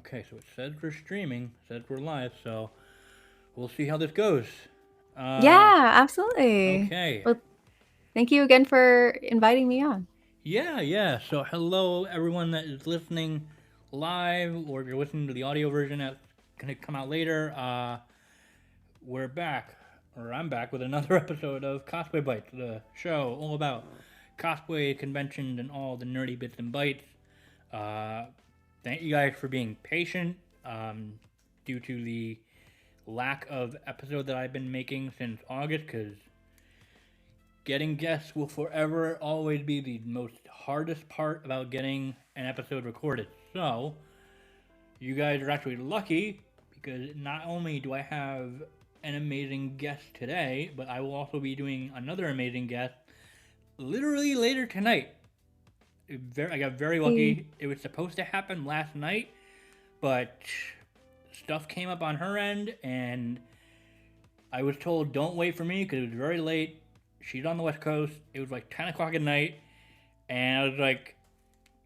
Okay, so it says we're streaming, it says we're live, so we'll see how this goes. Uh, Yeah, absolutely. okay. Well, thank you again for inviting me on. Yeah. So hello everyone that is listening live, or if you're listening to the audio version that's gonna come out later. We're back, or I'm back with another episode of Cosplay Bites, the show all about cosplay conventions and all the nerdy bits and bytes. Uh, Thank you guys for being patient. Due to the lack of episode that I've been making since August, because getting guests will forever always be the most hardest part about getting an episode recorded. So, you guys are actually lucky because not only do I have an amazing guest today, but I will also be doing another amazing guest literally later tonight. I got very Hey. lucky. It was supposed to happen last night, but stuff came up on her end, and I was told don't wait for me because it was very late. She's on the West Coast. It was like 10 o'clock at night, and I was like,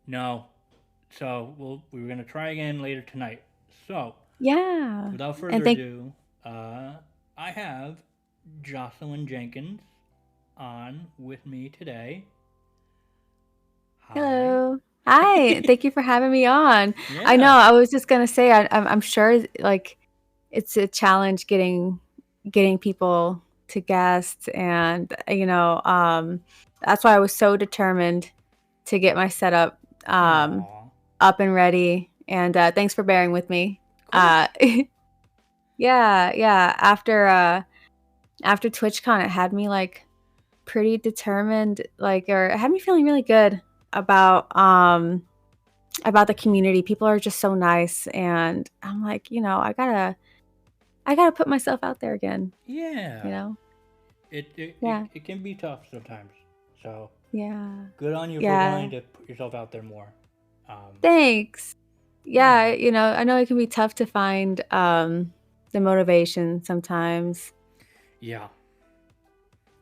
no. So we were gonna try again later tonight. So Yeah. without And further thank ado, I have Jocelyn Jenkins on with me today. Hi. Hello. Hi. Thank you for having me on. I know, Yeah. I was just gonna say I'm sure like it's a challenge getting people to guests and that's why I was so determined to get my setup Aww. up and ready. And thanks for bearing with me. Of course. Yeah. After TwitchCon, it had me like pretty determined, or it had me feeling really good about the community. People are just so nice, and I'm like, I gotta put myself out there again. You Yeah. know? Yeah, It can be tough sometimes. So yeah, good on you for yeah. wanting to put yourself out there more. Um, Thanks. yeah. Yeah, I know it can be tough to find the motivation sometimes. Yeah.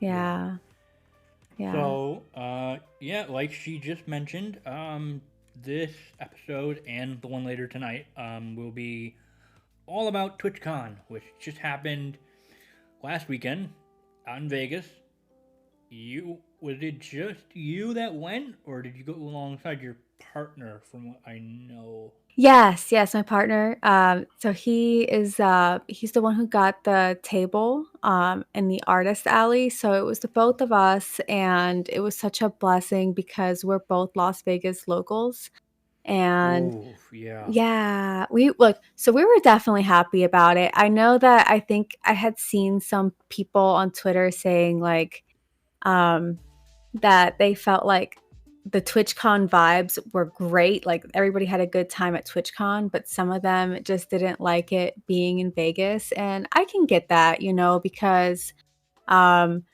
Yeah. Yeah, yeah. So, yeah, like she just mentioned, this episode and the one later tonight, will be all about TwitchCon, which just happened last weekend out in Vegas. Was it just you that went, or did you go alongside your partner? From what I know. Yes, my partner. So he's the one who got the table in the artist alley. So it was the both of us, and it was such a blessing because we're both Las Vegas locals. And Oh, yeah. yeah, so we were definitely happy about it. I know that I think I had seen some people on Twitter saying um that they felt like the TwitchCon vibes were great, like, everybody had a good time at TwitchCon, but some of them just didn't like it being in Vegas, and I can get that, because, um,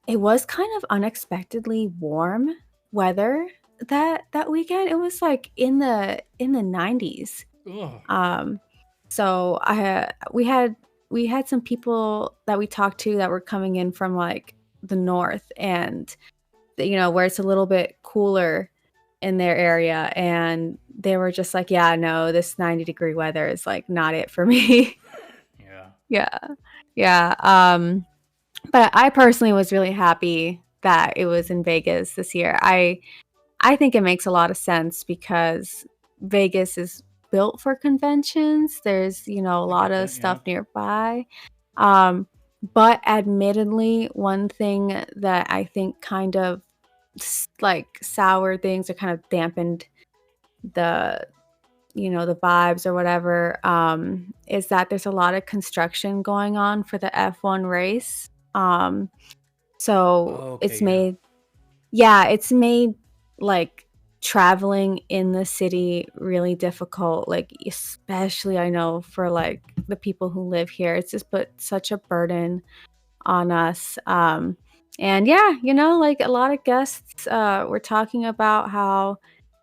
it was kind of unexpectedly warm weather that weekend. It was, like, in the 90s. Ugh. Um, so we had some people that we talked to that were coming in from, like, the north, and where it's a little bit cooler in their area, and they were just like, "Yeah, no, this 90-degree weather is, like, not it for me." Yeah. Yeah. Yeah, but I personally was really happy that it was in Vegas this year. I think it makes a lot of sense because Vegas is built for conventions. There's, a I lot get of that. Yeah. stuff nearby. Um, but admittedly, one thing that I think kind of soured things or kind of dampened the the vibes or whatever, is that there's a lot of construction going on for the F1 race. So Okay. it's Yeah. made yeah, it's made, like, traveling in the city really difficult, like, especially I know for, like, the people who live here. It's just put such a burden on us, and yeah, like, a lot of guests, were talking about how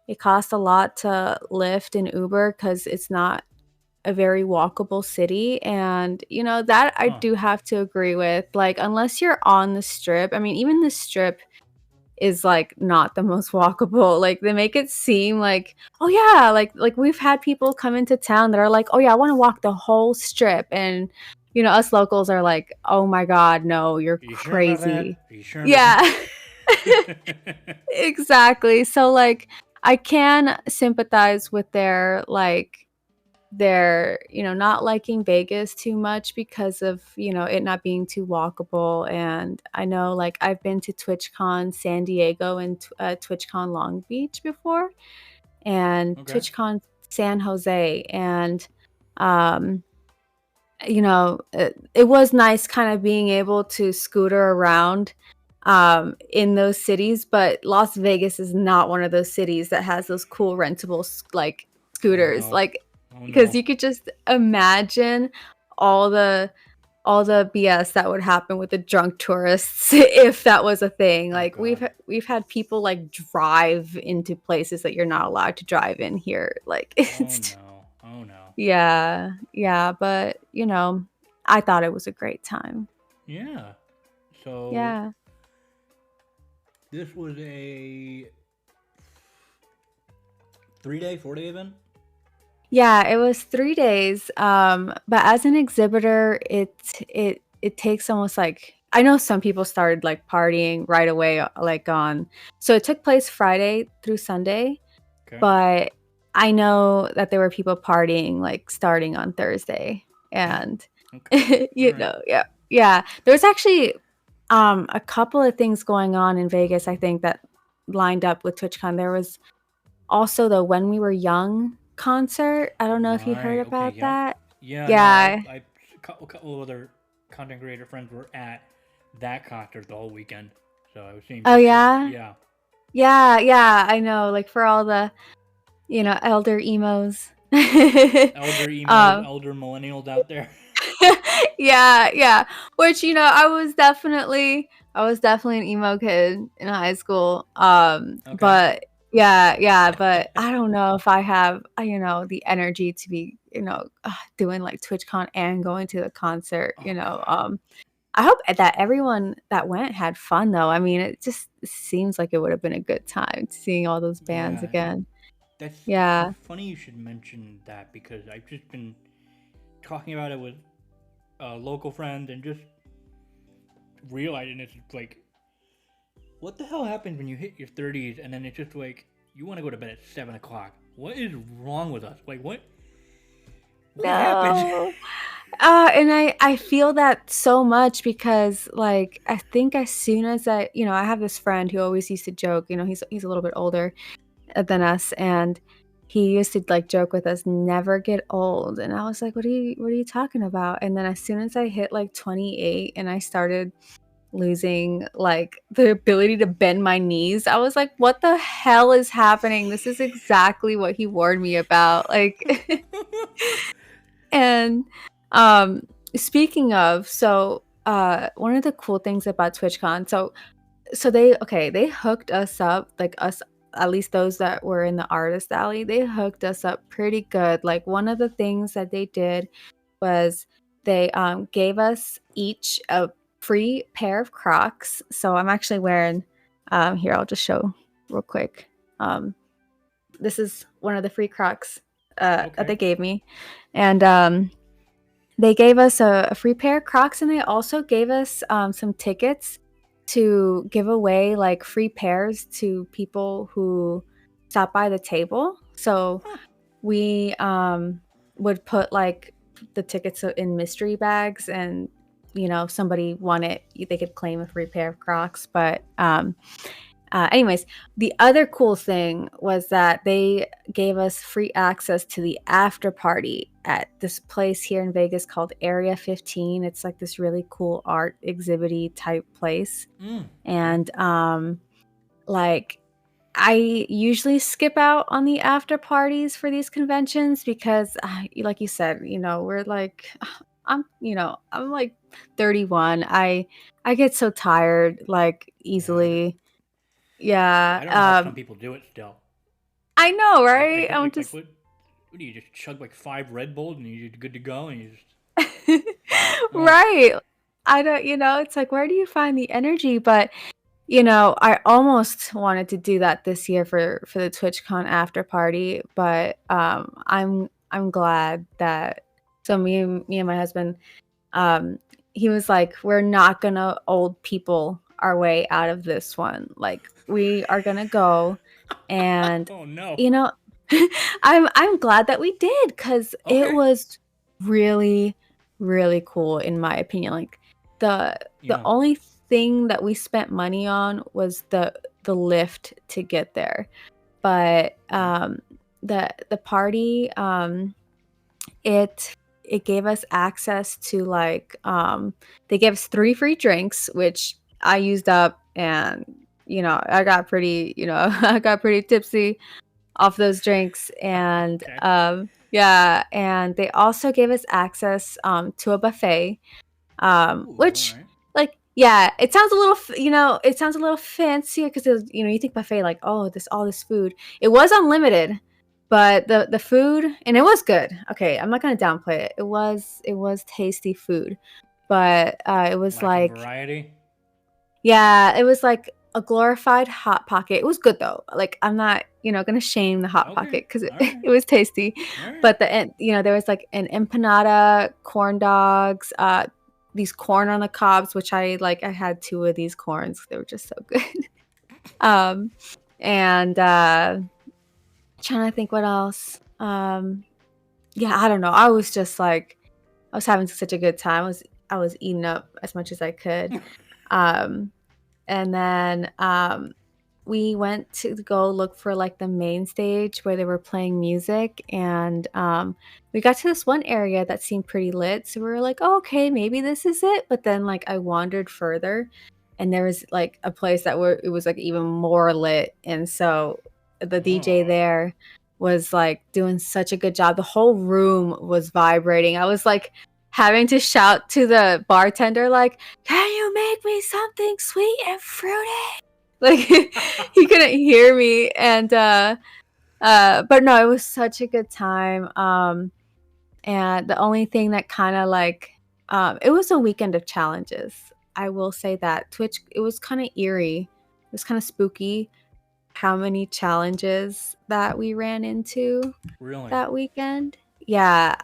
it costs a lot to Lyft and Uber because it's not a very walkable city, and, that I Huh. do have to agree with, like, unless you're on the Strip. I mean, even the Strip is like not the most walkable. Like they make it seem like, oh yeah, like we've had people come into town that are like, oh yeah, I want to walk the whole strip, and you know, us locals are like, oh my god, no, you're Are you sure about that? crazy. Are you sure about Yeah. that? Exactly. So like I can sympathize with their you know, not liking Vegas too much because of, you know, it not being too walkable. And I know like I've been to TwitchCon San Diego and TwitchCon Long Beach before, and Okay. TwitchCon San Jose, and um you know, it was nice kind of being able to scooter around in those cities, but Las Vegas is not one of those cities that has those cool rentable like Oh scooters, no. like Oh because no. you could just imagine all the BS that would happen with the drunk tourists if that was a thing. Oh Like god. we've had people like drive into places that you're not allowed to drive in here. Like Oh it's no. Oh no. yeah, yeah, but you know, I thought it was a great time. Yeah. So Yeah. this was a 3 day, 4 day event. Yeah, it was 3 days, but as an exhibitor, it takes almost like I know some people started, like, partying right away, like, on so it took place Friday through Sunday, Okay. but I know that there were people partying, like, starting on Thursday, and, Okay. All you right. know yeah, yeah. There's actually, a couple of things going on in Vegas, I think, that lined up with TwitchCon. There was also the When We Were Young concert. I don't know if you heard Right. Okay. about Yep. that. Yeah. No. Yeah. A couple of other content creator friends were at that concert the whole weekend, so I was seeing Oh, pictures. yeah? Yeah. Yeah, yeah, I know, like, for all the, you know, elder emos. Elder emos, Um, elder millennials out there. yeah, yeah, which, you know, I was definitely an emo kid in high school, Okay. but yeah, yeah, but I don't know if I have, you know, the energy to be, you know, doing, like, TwitchCon and going to the concert, Oh you know, god. I hope that everyone that went had fun, though. I mean, it just seems like it would have been a good time seeing all those bands Yeah. again. That's Yeah. funny you should mention that because I've just been talking about it with a local friend and just realizing it's like, what the hell happens when you hit your 30s and then it's just like you want to go to bed at 7 o'clock? What is wrong with us? Like what happened? No. And I feel that so much because, like, I think as soon as you know, I have this friend who always used to joke, you know, he's a little bit older than us, and he used to, like, joke with us, "Never get old," and I was like, what are you talking about?" And then as soon as I hit, like, 28 and I started losing, like, the ability to bend my knees, I was like, "What the hell is happening? This is exactly what he warned me about." Like, and, um, speaking of, so, one of the cool things about TwitchCon, so they hooked us up, like, us at least those that were in the artist alley, they hooked us up pretty good. Like, one of the things that they did was they, gave us each a free pair of Crocs. So I'm actually wearing, here, I'll just show real quick. Um, this is one of the free Crocs, that Okay. they gave me, and, they gave us a free pair of Crocs, and they also gave us, some tickets to give away, like, free pairs to people who stop by the table. So Huh. we, would put, like, the tickets in mystery bags, and, you know, if somebody won it, they could claim a free pair of Crocs, but, anyways, the other cool thing was that they gave us free access to the after party at this place here in Vegas called Area 15. It's like this really cool art exhibity type place. Okay. And like I usually skip out on the after parties for these conventions because like you said, you know, we're like I'm like 31. I get so tired like Yeah. easily. Yeah, I don't know how some people do it still. I know, I right? don't I'm like just what. What do you just chug like 5 Red Bulls and you're good to go and you just oh right. I don't, you know, it's like, where do you find the energy? But I almost wanted to do that this year for the TwitchCon after party, but I'm glad that me and my husband, um he was like, we're not gonna old people our way out of this one. Like, we are gonna go, and Oh no. you know I'm glad that we did, because it Okay. was really, really cool in my opinion. Like, the Yeah. only thing that we spent money on was the lift to get there. But Okay. the party, it gave us access to, like, they gave us 3 free drinks, which I used up, and I got pretty, I got pretty tipsy off those drinks. And Okay. yeah, and they also gave us access to a buffet, Ooh, all which, right. like, yeah, it sounds a little it sounds a little fancier, because you think buffet, like, oh, this all this food. It was unlimited, but the food, and it was good. Okay, I'm not gonna downplay it. It was tasty food, but it was Lacking like, variety. yeah, it was like a glorified hot pocket. It was good though. Like, I'm not, gonna shame the hot Okay. pocket, because All right. it was tasty. All right. But there was like an empanada, corn dogs, these corn on the cobs, which I had 2 of these corns. They were just so good. um, and trying to think what else. Yeah, I don't know. I was just like, I was having such a good time. I was eating up as much as I could. Um, and then we went to go look for, like, the main stage where they were playing music, and we got to this one area that seemed pretty lit, so we were like, oh, okay, maybe this is it. But then, like, I wandered further, and there was, like, a place that where it was, like, even more lit, and so the DJ Oh. there was, like, doing such a good job. The whole room was vibrating. I was, like, having to shout to the bartender, like, can you make me something sweet and fruity? Like, he couldn't hear me. And but no, it was such a good time. And the only thing that kind of, like, it was a weekend of challenges. I will say that Twitch, it was kind of eerie. It was kind of spooky how many challenges that we ran into Really? that weekend. Yeah,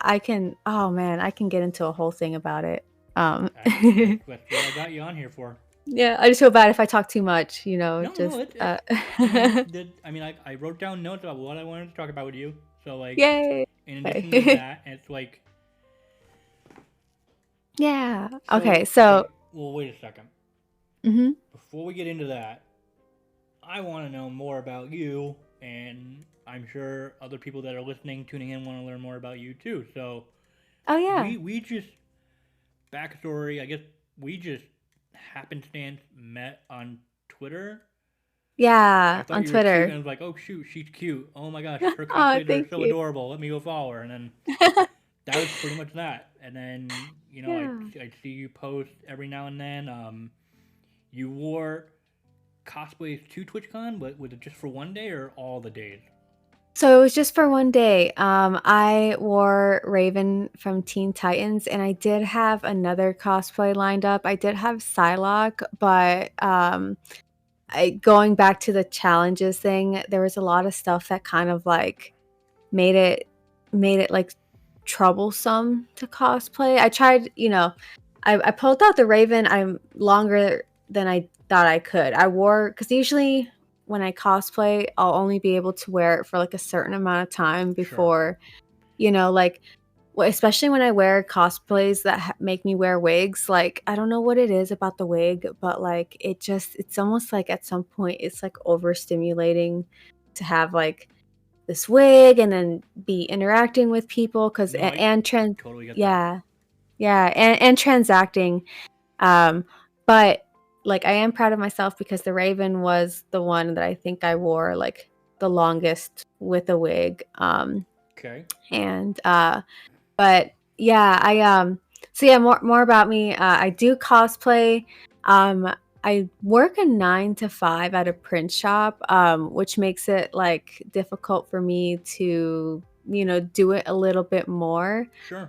oh man, I can get into a whole thing about it. That's what I got you on here for. Yeah, I just feel bad if I talk too much, No, no. just I mean, I mean, I wrote down notes about what I wanted to talk about with you. So like, Yay. in addition to Okay. that, it's like, Yeah. Okay, so so okay. Well, wait a second. mhm. Before we get into that, I want to know more about you, and I'm sure other people that are listening, tuning in, want to learn more about you too. So Oh, yeah. we just backstory. I guess we just happenstance met on Twitter. I Yeah, thought on you were cute, and Twitter. I was like, oh shoot, she's cute. Oh my gosh, her Oh, cosplays are thank so you. adorable. Let me go follow her. And then that was pretty much that. And then Yeah. I see you post every now and then. You wore cosplays to TwitchCon, but was it just for one day or all the days? So it was just for one day. I wore Raven from Teen Titans, and I did have another cosplay lined up. I did have Psylocke, but going back to the challenges thing, there was a lot of stuff that kind of, like, made it like troublesome to cosplay. I tried, I pulled out the Raven. I'm longer than I thought I could. I wore, because usually when I cosplay, I'll only be able to wear it for, like, a certain amount of time Sure. before, like, especially when I wear cosplays that make me wear wigs. Like, I don't know what it is about the wig, but, like, it's almost like at some point it's, like, overstimulating to have, like, this wig and then be interacting with people, because No, I and trans totally get that. yeah, yeah, and transacting. But, like, I am proud of myself, because the Raven was the one that I think I wore, like, the longest with a wig. Okay. And but yeah, so yeah, more about me. I do cosplay. I work a 9 to 5 at a print shop, which makes it, like, difficult for me to, do it a little bit more. Sure.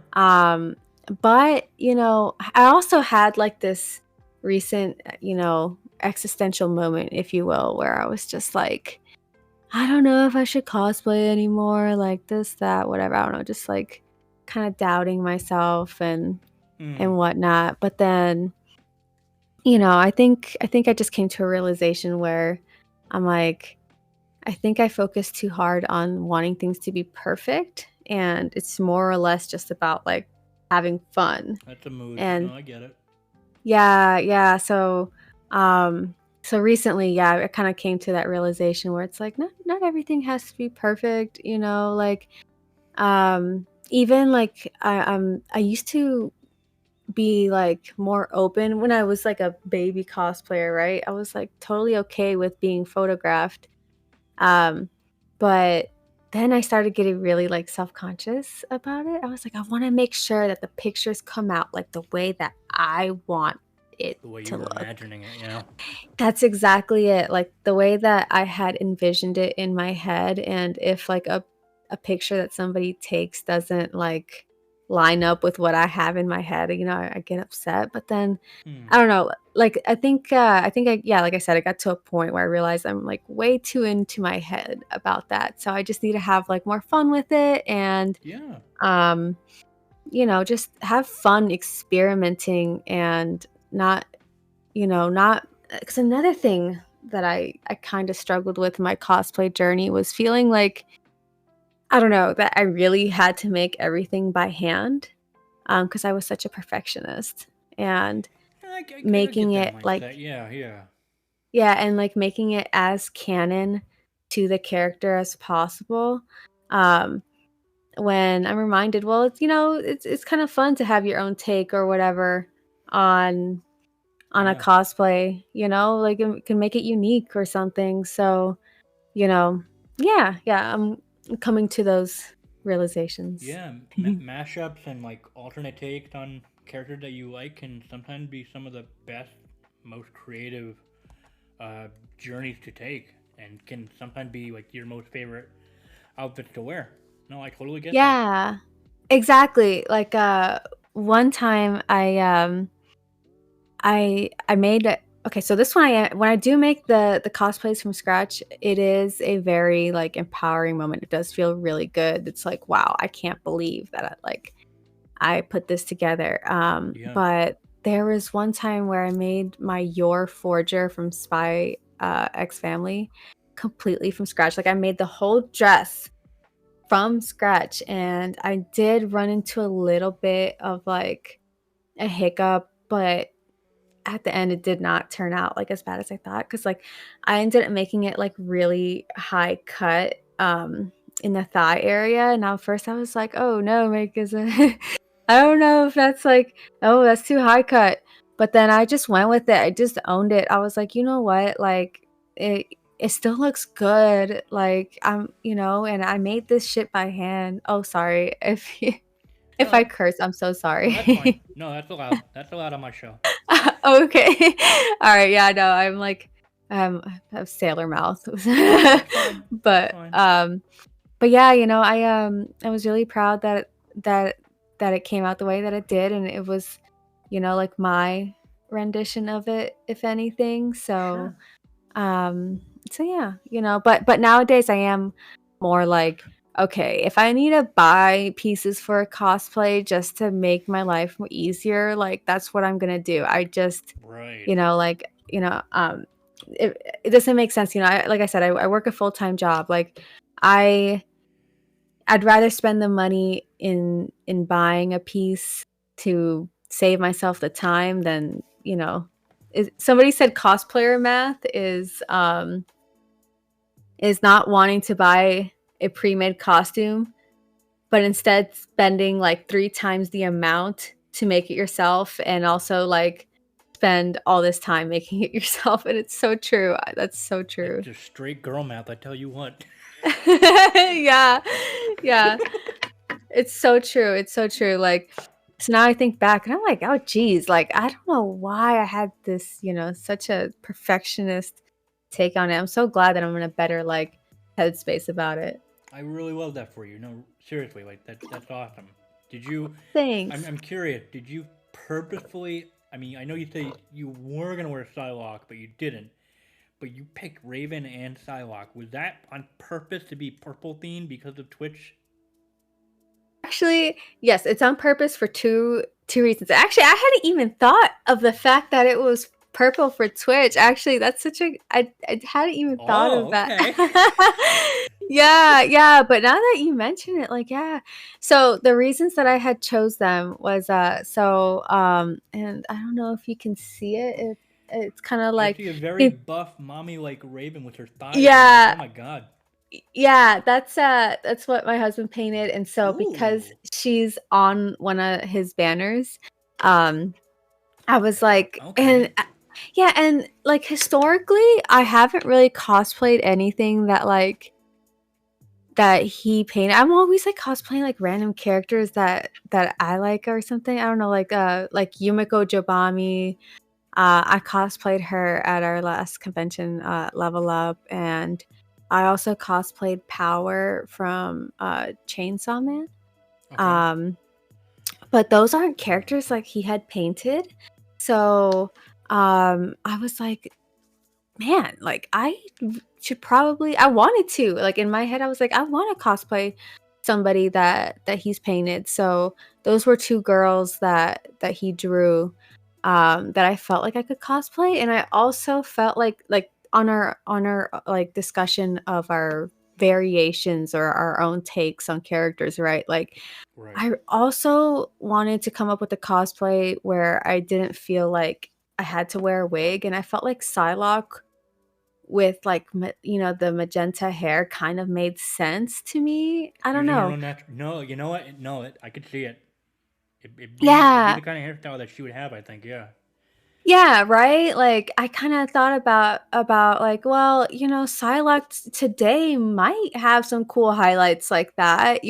But I also had, like, this recent, existential moment, if you will, where I was just like, I don't know if I should cosplay anymore, like this, that, whatever. I don't know, just like kind of doubting myself and whatnot. But then, I think I just came to a realization where I'm like, I think I focus too hard on wanting things to be perfect, and it's more or less just about like having fun. That's a mood. And No, I get it. yeah. So recently, I kind of came to that realization where it's like not everything has to be perfect, like even like I used to be like more open when I was like a baby cosplayer, right? I was like totally okay with being photographed. Um, but then I started getting really like self-conscious about it. I was like, I want to make sure that the pictures come out like the way that I want it The way to you were look. imagining it. That's exactly it. Like the way that I had envisioned it in my head. And if like a picture that somebody takes doesn't like line up with what I have in my head, I get upset. But then I don't know. Like yeah, like I said, I got to a point where I realized I'm like way too into my head about that. So I just need to have like more fun with it and Yeah. um, just have fun experimenting and not, not because another thing that I kind of struggled with in my cosplay journey was feeling like I don't know that I really had to make everything by hand because I was such a perfectionist and I making get that it mindset. like Yeah. yeah, and like making it as canon to the character as possible. Um, when I'm reminded, well, it's kind of fun to have your own take or whatever on a Yeah. cosplay, like it can make it unique or something. So, yeah, I'm coming to those realizations. Yeah. Mashups and like alternate takes on characters that you like can sometimes be some of the best, most creative uh, journeys to take, and can sometimes be like your most favorite outfits to wear. No, I totally get that. Yeah, exactly. Like one time I made okay, so this one when I do make the cosplays from scratch, it is a very like empowering moment. It does feel really good. It's like, wow, I can't believe that I put this together. Yeah. But there was one time where I made my Your Forger from Spy X Family completely from scratch. Like I made the whole dress from scratch, and I did run into a little bit of like a hiccup, but at the end it did not turn out like as bad as I thought because like I ended up making it like really high cut in the thigh area. And now first I was like, oh no, make is I don't know if that's like, oh, that's too high cut. But then I just went with it. I just owned it. I was like, you know what? Like it still looks good. Like and I made this shit by hand. Oh, sorry. If I No, curse, I'm so no, that's fine. sorry. No, that's allowed. That's allowed on my show. Okay. All right. Yeah, no, I'm like I have sailor mouth. That's fine. That's but fine. um but yeah, I was really proud that that it came out the way that it did, and it was like my rendition of it if anything. Sure. So yeah, but nowadays I am more like, okay, if I need to buy pieces for a cosplay just to make my life more easier, like that's what I'm gonna do. I just, Right. like, it doesn't make sense. Like I said, I work a full-time job. Like I I'd rather spend the money in buying a piece to save myself the time than, somebody said cosplayer math is not wanting to buy a pre-made costume, but instead spending like 3 times the amount to make it yourself and also like spend all this time making it yourself. And it's so true. That's so That's true. just straight girl math. I tell you what. Yeah. Yeah. It's so true. It's so true. Like, so now I think back and I'm like, oh, geez, like, I don't know why I had this, such a perfectionist take on it. I'm so glad that I'm in a better, like, headspace about it. I really love that for you. No, seriously, like that's awesome. Did you? I'm Thanks. I'm curious. Did you purposefully I mean, I know you say you were gonna wear Psylocke, but you didn't. But you picked Raven and Psylocke. Was that on purpose to be purple themed because of Twitch? Actually, yes, it's on purpose for two reasons. Actually, I hadn't even thought of the fact that it was purple for Twitch. Actually, that's such a I hadn't even thought of Oh, that. okay. Yeah, but now that you mention it, like yeah. So the reasons that I had chose them was and I don't know if you can see it. It's kind of I like see a very it- buff, mommy-like Raven with her thighs out. Oh yeah, my god. yeah, that's what my husband painted, and so because Ooh. she's on one of his banners, um, I was like, Okay. yeah, and like historically, I haven't really cosplayed anything that like that he painted. I'm always like cosplaying like random characters that I like or something. I don't know, like Yumiko Jobami. I cosplayed her at our last convention, Level Up, and I also cosplayed Power from Chainsaw Man. Okay. Um, but those aren't characters like he had painted. So I was like, man, like I should probably I wanted to. Like in my head, I was like, I want to cosplay somebody that he's painted. So those were two girls that he drew that I felt like I could cosplay. And I also felt like on our like discussion of our variations or our own takes on characters, right? Like Right. I also wanted to come up with a cosplay where I didn't feel like I had to wear a wig, and I felt like Psylocke with like the magenta hair kind of made sense to me. I don't Using her know. own natural. No, you know what? No, I could see it. It'd be Yeah. the kind of hairstyle that she would have. I think. Yeah. Yeah, right? Like I kind of thought about like, well, Psylocke today might have some cool highlights like that.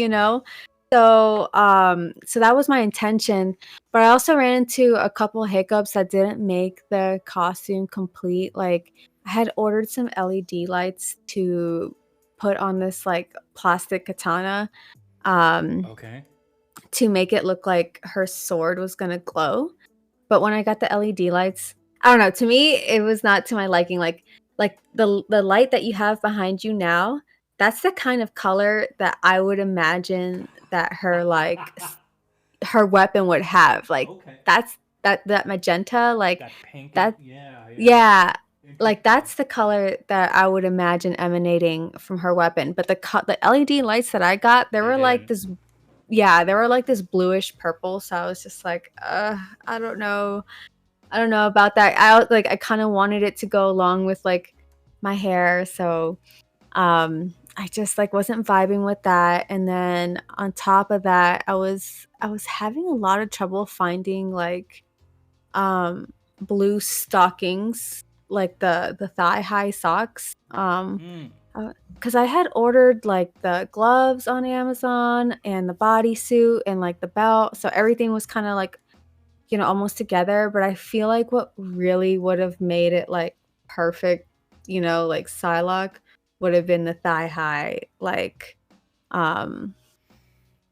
So that was my intention, but I also ran into a couple hiccups that didn't make the costume complete. Like I had ordered some LED lights to put on this like plastic katana um Okay. to make it look like her sword was going to glow. But when I got the LED lights, I don't know, to me it was not to my liking. Like the light that you have behind you now, that's the kind of color that I would imagine that her weapon would have. Like Okay. that's that magenta, like That pink and that yeah, yeah. yeah, like Interesting. that's the color that I would imagine emanating from her weapon. But the LED lights that I got, they They were like didn't. this yeah, they were like this bluish purple, so I was just like, I don't know. I don't know about that. I kind of wanted it to go along with like my hair, so I just like wasn't vibing with that. And then on top of that, I was having a lot of trouble finding like um blue stockings, like the thigh high socks. Mm. Because I had ordered like the gloves on Amazon and the bodysuit and like the belt, so everything was kind of like almost together. But I feel like what really would have made it like perfect, like Psylocke, would have been the thigh high like um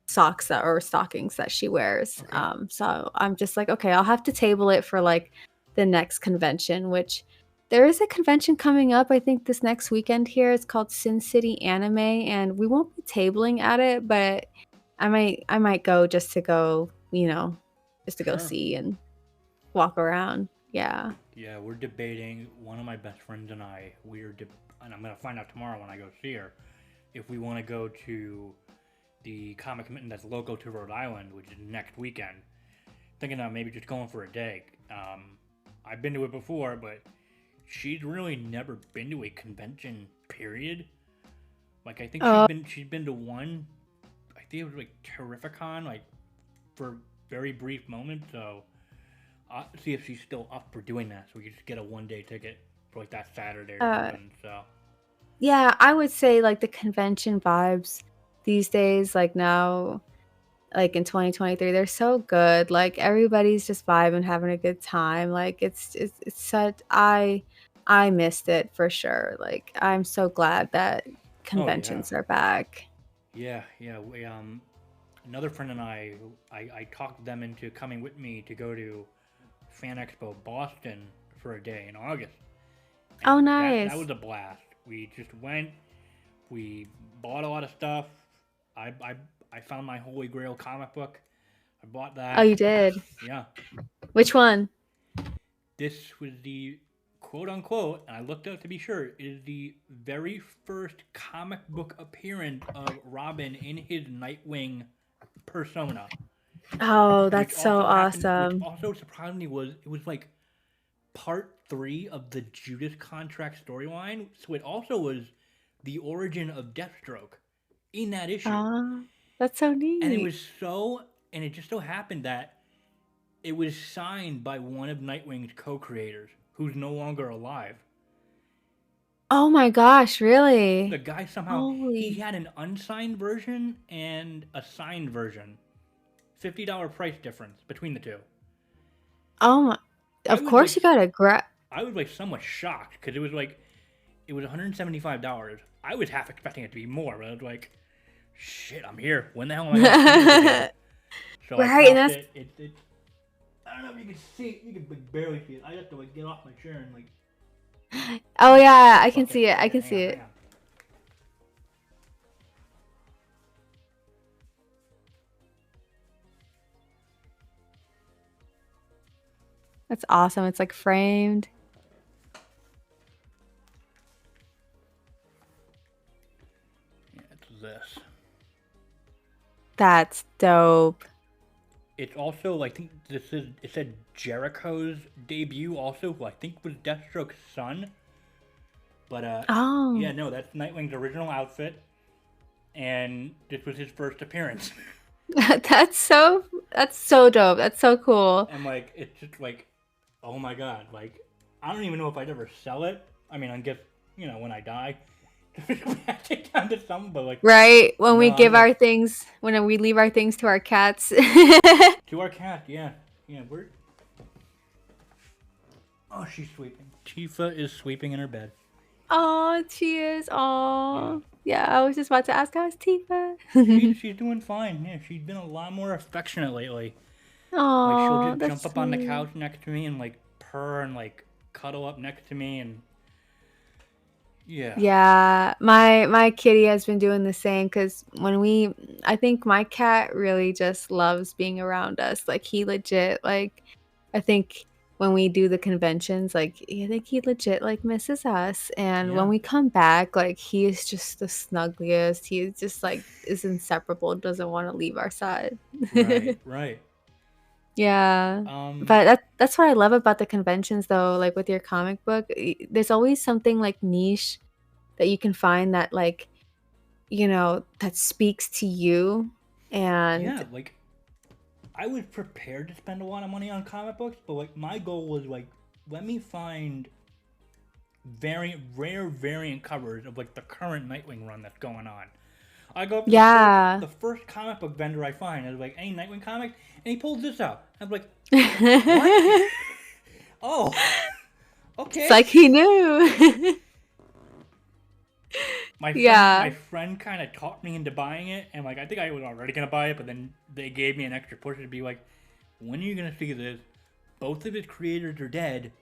socks or stockings that she wears. Okay. So I'm just like, okay, I'll have to table it for like the next convention, which there is a convention coming up, I think this next weekend here. It's called Sin City Anime, and we won't be tabling at it, but I might go just to go Sure. see and walk around. Yeah. Yeah, we're debating. One of my best friends and I. And I'm gonna find out tomorrow when I go see her if we want to go to the comic convention that's local to Rhode Island, which is next weekend. Thinking of maybe just going for a day. I've been to it before, but she's really never been to a convention. Period. Like I think Oh, she's been to one. I think it was like Terrificon, like for very brief moments. So I'll see if she's still up for doing that. So we could just get a 1 day ticket for like that Saturday or uh, something. So yeah, I would say like the convention vibes these days, like now, like in 2023, they're so good. Like everybody's just vibing, having a good time. Like it's such I missed it for sure. Like I'm so glad that oh yeah, conventions are back. yeah. Another friend and I talked them into coming with me to go to Fan Expo Boston for a day in August. Oh, And that nice. was a blast. We just went, we bought a lot of stuff. I, I, I found my Holy Grail comic book. I bought Oh, that. you did? Yeah. Which one? This was the quote unquote, and I looked up to be sure, is the very first comic book appearance of Robin in his Nightwing persona. Oh, Which that's so also happened, which awesome. also surprised me was it was like part 3 of the Judas Contract storyline. So it also was the origin of Deathstroke in that issue. Oh, that's so And neat. it just so happened that it was signed by one of Nightwing's co-creators, who's no longer alive. Oh my gosh, The really? guy somehow he Holy. had an unsigned version and a signed version. $50 price difference between the two. Oh my. I Of was like course you gotta grab. I was like somewhat shocked because it was $175. I was half expecting it to be more, but I was like, shit, I'm here. When the hell am I gonna see this again? So I Right, and copped that's it. It I don't know if you can see it. You can barely see it. I have to like get off my chair and like oh yeah, I can fuck it, see it. fuck I it. can Hang see on, hang it. on. That's awesome. It's like framed. Yeah, it's this. That's dope. It's also like I think this is it said Jericho's debut also, who I think was Deathstroke's son. But yeah, Oh. no, that's Nightwing's original outfit, and this was his first appearance. That's so dope. That's so cool. And like it's just like, oh my god, like I don't even know if I'd ever sell it. I mean, I guess when I die, take down to some, but like Right? When we no, I'm give gonna our things, when we leave our things to our cats. to our cat. Yeah, yeah, we're. Oh, she's sweeping. Tifa is sweeping in her bed. Oh, she is. Yeah, Oh, yeah. I was just about to ask, how's she's Tifa? she's doing fine. Yeah, she's been a lot more affectionate lately. Like she'll Oh, just jump that's up on the sweet. couch next to me and like purr and like cuddle up next to me and yeah. Yeah, my kitty has been doing the same because I think my cat really just loves being around us. Like he legit, like I think when we do the conventions, like I think he legit like misses us. And when Yeah. we come back, like he is just the snuggliest. He is just like is inseparable. Doesn't want to leave our side. Right. Right. Yeah. Um. But that's what I love about the conventions though, like with your comic book, there's always something like niche that you can find that like, that speaks to you. And Yeah. Like I was prepared to spend a lot of money on comic books, but like my goal was like, let me find rare variant covers of like the current Nightwing run that's going on. I go up to yeah. the first comic book vendor I find. I was like, any Nightwing comics, and he pulls this out. I was like, what? Oh, It's okay. like he knew. My yeah. friend kind of talked me into buying it, and like I think I was already gonna buy it, but then they gave me an extra push to be like, when are you gonna see this? Both of its creators are dead.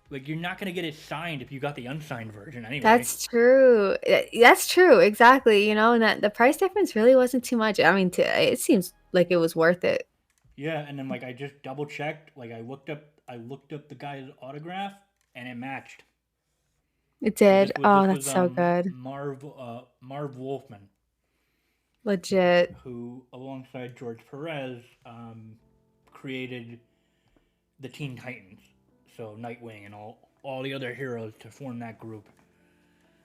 Like you're not gonna get it signed if you got the unsigned version anyway. That's true. That's true. Exactly. And that the price difference really wasn't too much. I mean, it seems like it was worth it. Yeah, and then like I just double checked. Like I looked up the guy's autograph, and it matched. It So did. Oh, that's so good. Marv Wolfman, Legit. who alongside George Perez created the Teen Titans, so Nightwing and all the other heroes to form that group.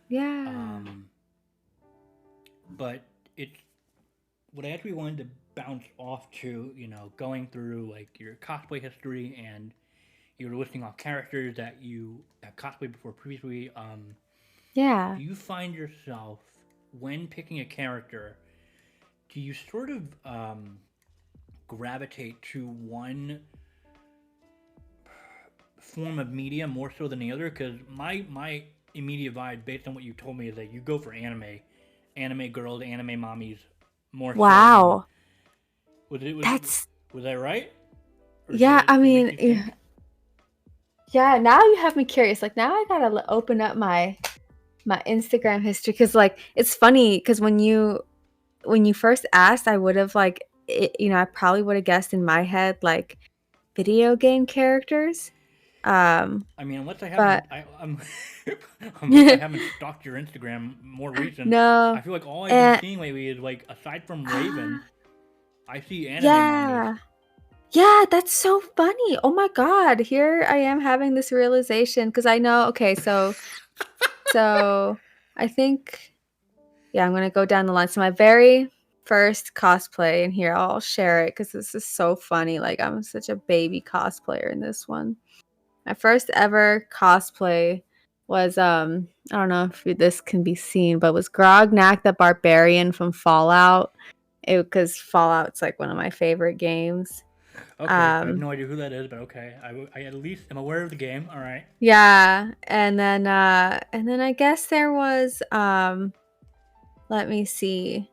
Yeah. Um, but it's what I actually wanted to bounce off to, going through like your cosplay history and you were listing off characters that you have cosplayed before previously. Yeah. Do you find yourself when picking a character? Do you sort of gravitate to one form of media more so than the other? Because my immediate vibe, based on what you told me, is that you go for anime girls, anime mommies, more so than Wow. was it was That's was that right? Or does I it make mean, you think? yeah. Now you have me curious. Like now I gotta open up my Instagram history because like it's funny because when you first asked, I would have like I probably would have guessed in my head like video game characters. I mean, unless I haven't, But unless I haven't stalked your Instagram more recent, no, I feel like all I've been and seeing lately is like, aside from Raven, I see anime mangas. yeah. Yeah, that's so funny. Oh my God. Here I am having this realization because I know, okay, so I think I'm gonna go down the line. So my very first cosplay, and here I'll share it because this is so funny. Like I'm such a baby cosplayer in this one. My first ever cosplay was I don't know if this can be seen, but was Grognak the Barbarian from Fallout. It because Fallout's like one of my favorite games. Okay, I have Um no idea who that is, but okay, I at least am aware of the game. All right. Yeah, and then I guess there was let me see.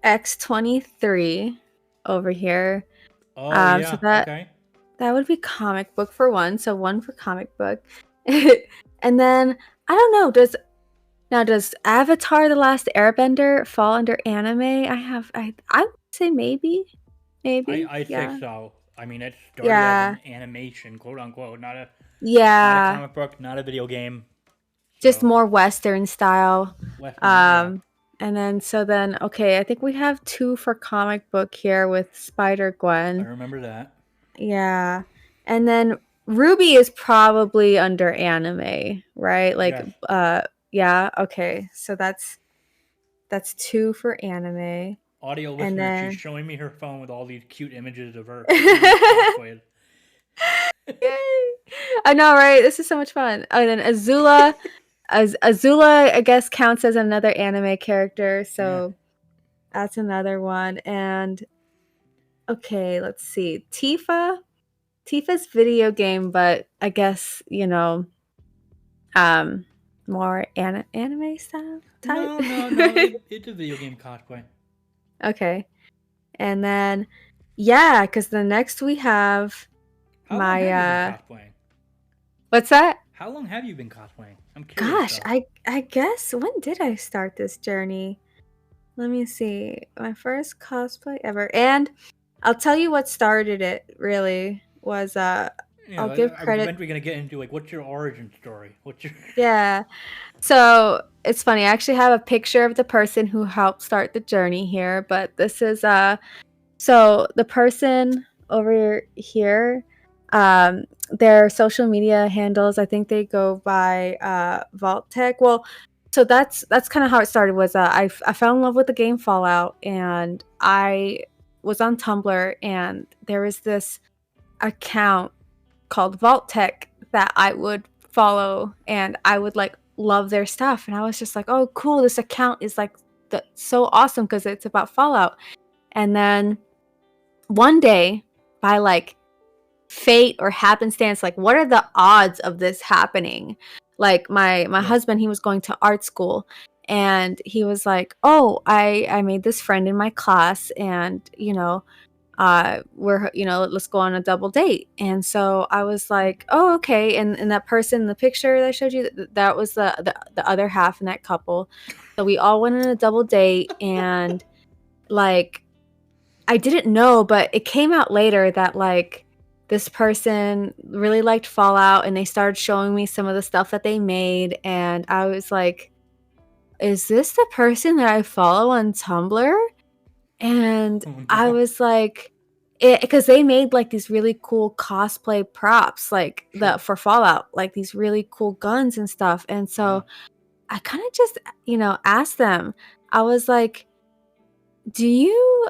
X-23 over here. Oh So yeah. Okay. that would be comic book for one, so one for comic book. And then I don't know, does Avatar The Last Airbender fall under anime? I would say maybe. Maybe. I say Yeah. so. I mean, it started as Yeah. an animation, quote unquote, not a Yeah. comic book, not a video game. Just So more Western style. Western, yeah. Um, and then okay, I think we have two for comic book here with Spider I Gwen. remember that. Yeah, and then Ruby is probably under anime, right? Like, Yes. yeah, okay, so that's two for anime, Audio and listener, she's then. showing me her phone with all these cute images of her being cosplayed. Yay! I know, right? This is so much fun. Oh, and then Azula, Azula, I guess counts as another anime character, Yeah. so that's another one. And okay, let's see. Tifa's video game, but I guess, um more anime style type. No, no, no. It's a video game cosplay. Okay. And then yeah, cuz the next we have How long my have you been cosplaying? what's that? How long have you been cosplaying? I'm curious Gosh, though. I guess when did I start this journey? Let me see. My first cosplay ever. And I'll tell you what started it really was You I'll know, give I was credit. eventually gonna get into like, what's your origin story? What's your Yeah. So it's funny. I actually have a picture of the person who helped start the journey here, but this is so the person over here, their social media handles, I think they go by Vault Tech. Well, so that's kind of how it started. Was I fell in love with the game Fallout, and I was on Tumblr, and there was this account called Vault Tech that I would follow, and I would like love their stuff, and I was just like, oh, cool, this account is like so awesome because it's about Fallout. And then one day, by like fate or happenstance, like what are the odds of this happening? Like my yeah. husband, he was going to art school, and he was like, oh, I made this friend in my class, and we're let's go on a double date. And so I was like, oh, okay. And that person in the picture that I showed you, that was the other half in that couple. So we all went on a double date, and like I didn't know, but it came out later that like this person really liked Fallout, and they started showing me some of the stuff that they made, and I was like, is this the person that I follow on Tumblr? And Oh I no. was like, it because they made like these really cool cosplay props, like the Sure. for Fallout, like these really cool guns and stuff. And Yeah. so I kind of just, asked them. I was like, "Do you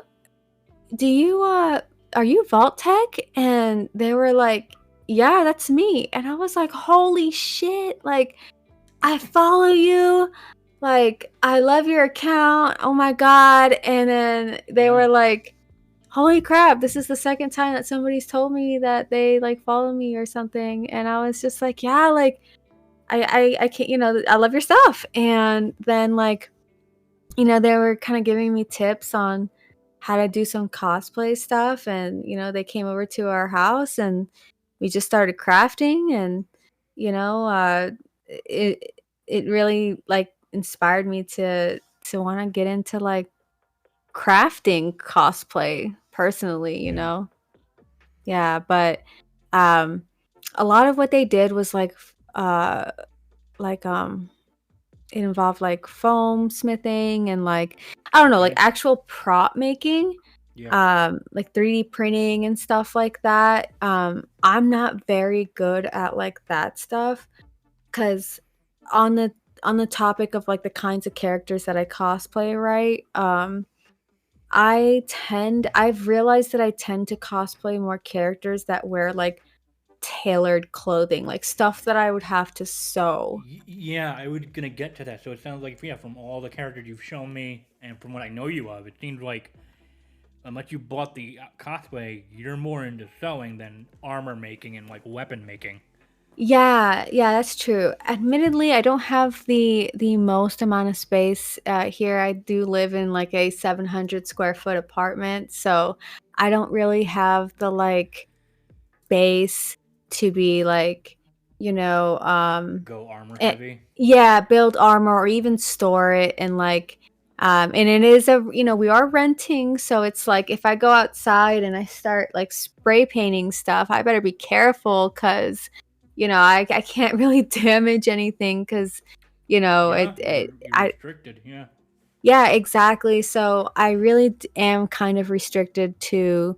are you Vault Tech?" And they were like, "Yeah, that's me." And I was like, "Holy shit, like I follow you. Like I love your account. Oh my god." And then they Yeah. were like, holy crap, this is the second time that somebody's told me that they like follow me or something. And I was just like, yeah, like I can't, I love your stuff. And then like, they were kind of giving me tips on how to do some cosplay stuff, and they came over to our house and we just started crafting, and it it really like inspired me to want to get into like crafting cosplay personally, Yeah, but um a lot of what they did was like it involved like foam smithing and like I don't know, like Okay. actual prop making, Yeah. like 3D printing and stuff like that. I'm not very good at like that stuff cuz on the on the topic of like the kinds of characters that I cosplay, right? I've realized that I tend to cosplay more characters that wear like tailored clothing, like stuff that I would have to sew. Yeah, I was gonna get to that. So it sounds like, yeah, from all the characters you've shown me, and from what I know you of, it seems like unless you bought the cosplay, you're more into sewing than armor making and like weapon making. Yeah, yeah, that's true. Admittedly, I don't have the most amount of space here. I do live in like a 700 square foot apartment, so I don't really have the like space to be like, you know, Go armor eh, heavy. yeah, build armor or even store it and like and it is we are renting, so it's like if I go outside and I start like spray painting stuff, I better be careful cuz I can't really damage anything cuz Yeah, you're I restricted. Yeah. yeah, exactly. So I really am kind of restricted to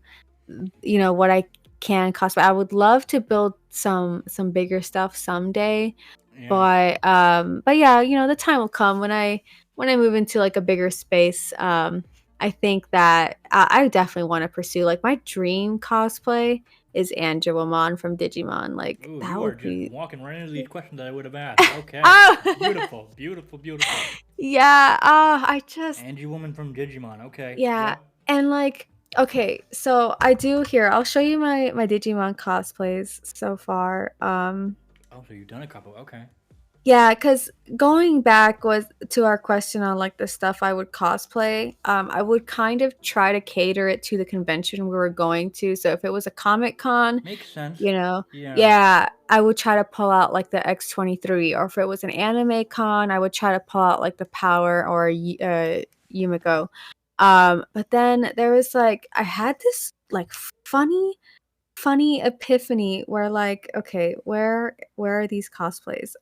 what I can cosplay. I would love to build some bigger stuff someday, Yeah. but yeah, the time will come when I move into like a bigger space. I think that I definitely want to pursue like my dream cosplay is Angelomon from Digimon. Like Ooh, that you are would just be walking right into these questions that I would have asked. Okay. oh Beautiful, beautiful, beautiful. yeah. I just Angie Woman from Digimon. Okay. yeah, Yep. and like okay, so I do here. I'll show you my Digimon cosplays so far. Oh, so you've done a couple. Okay. Yeah, because going back was to our question on like the stuff I would cosplay, I would kind of try to cater it to the convention we were going to. So if it was a Comic Con, Makes sense. you know, Yeah. yeah, I would try to pull out like the X-23, or if it was an anime con, I would try to pull out like the Power or Yumiko. But then there was like I had this like funny epiphany where like okay, where are these cosplays?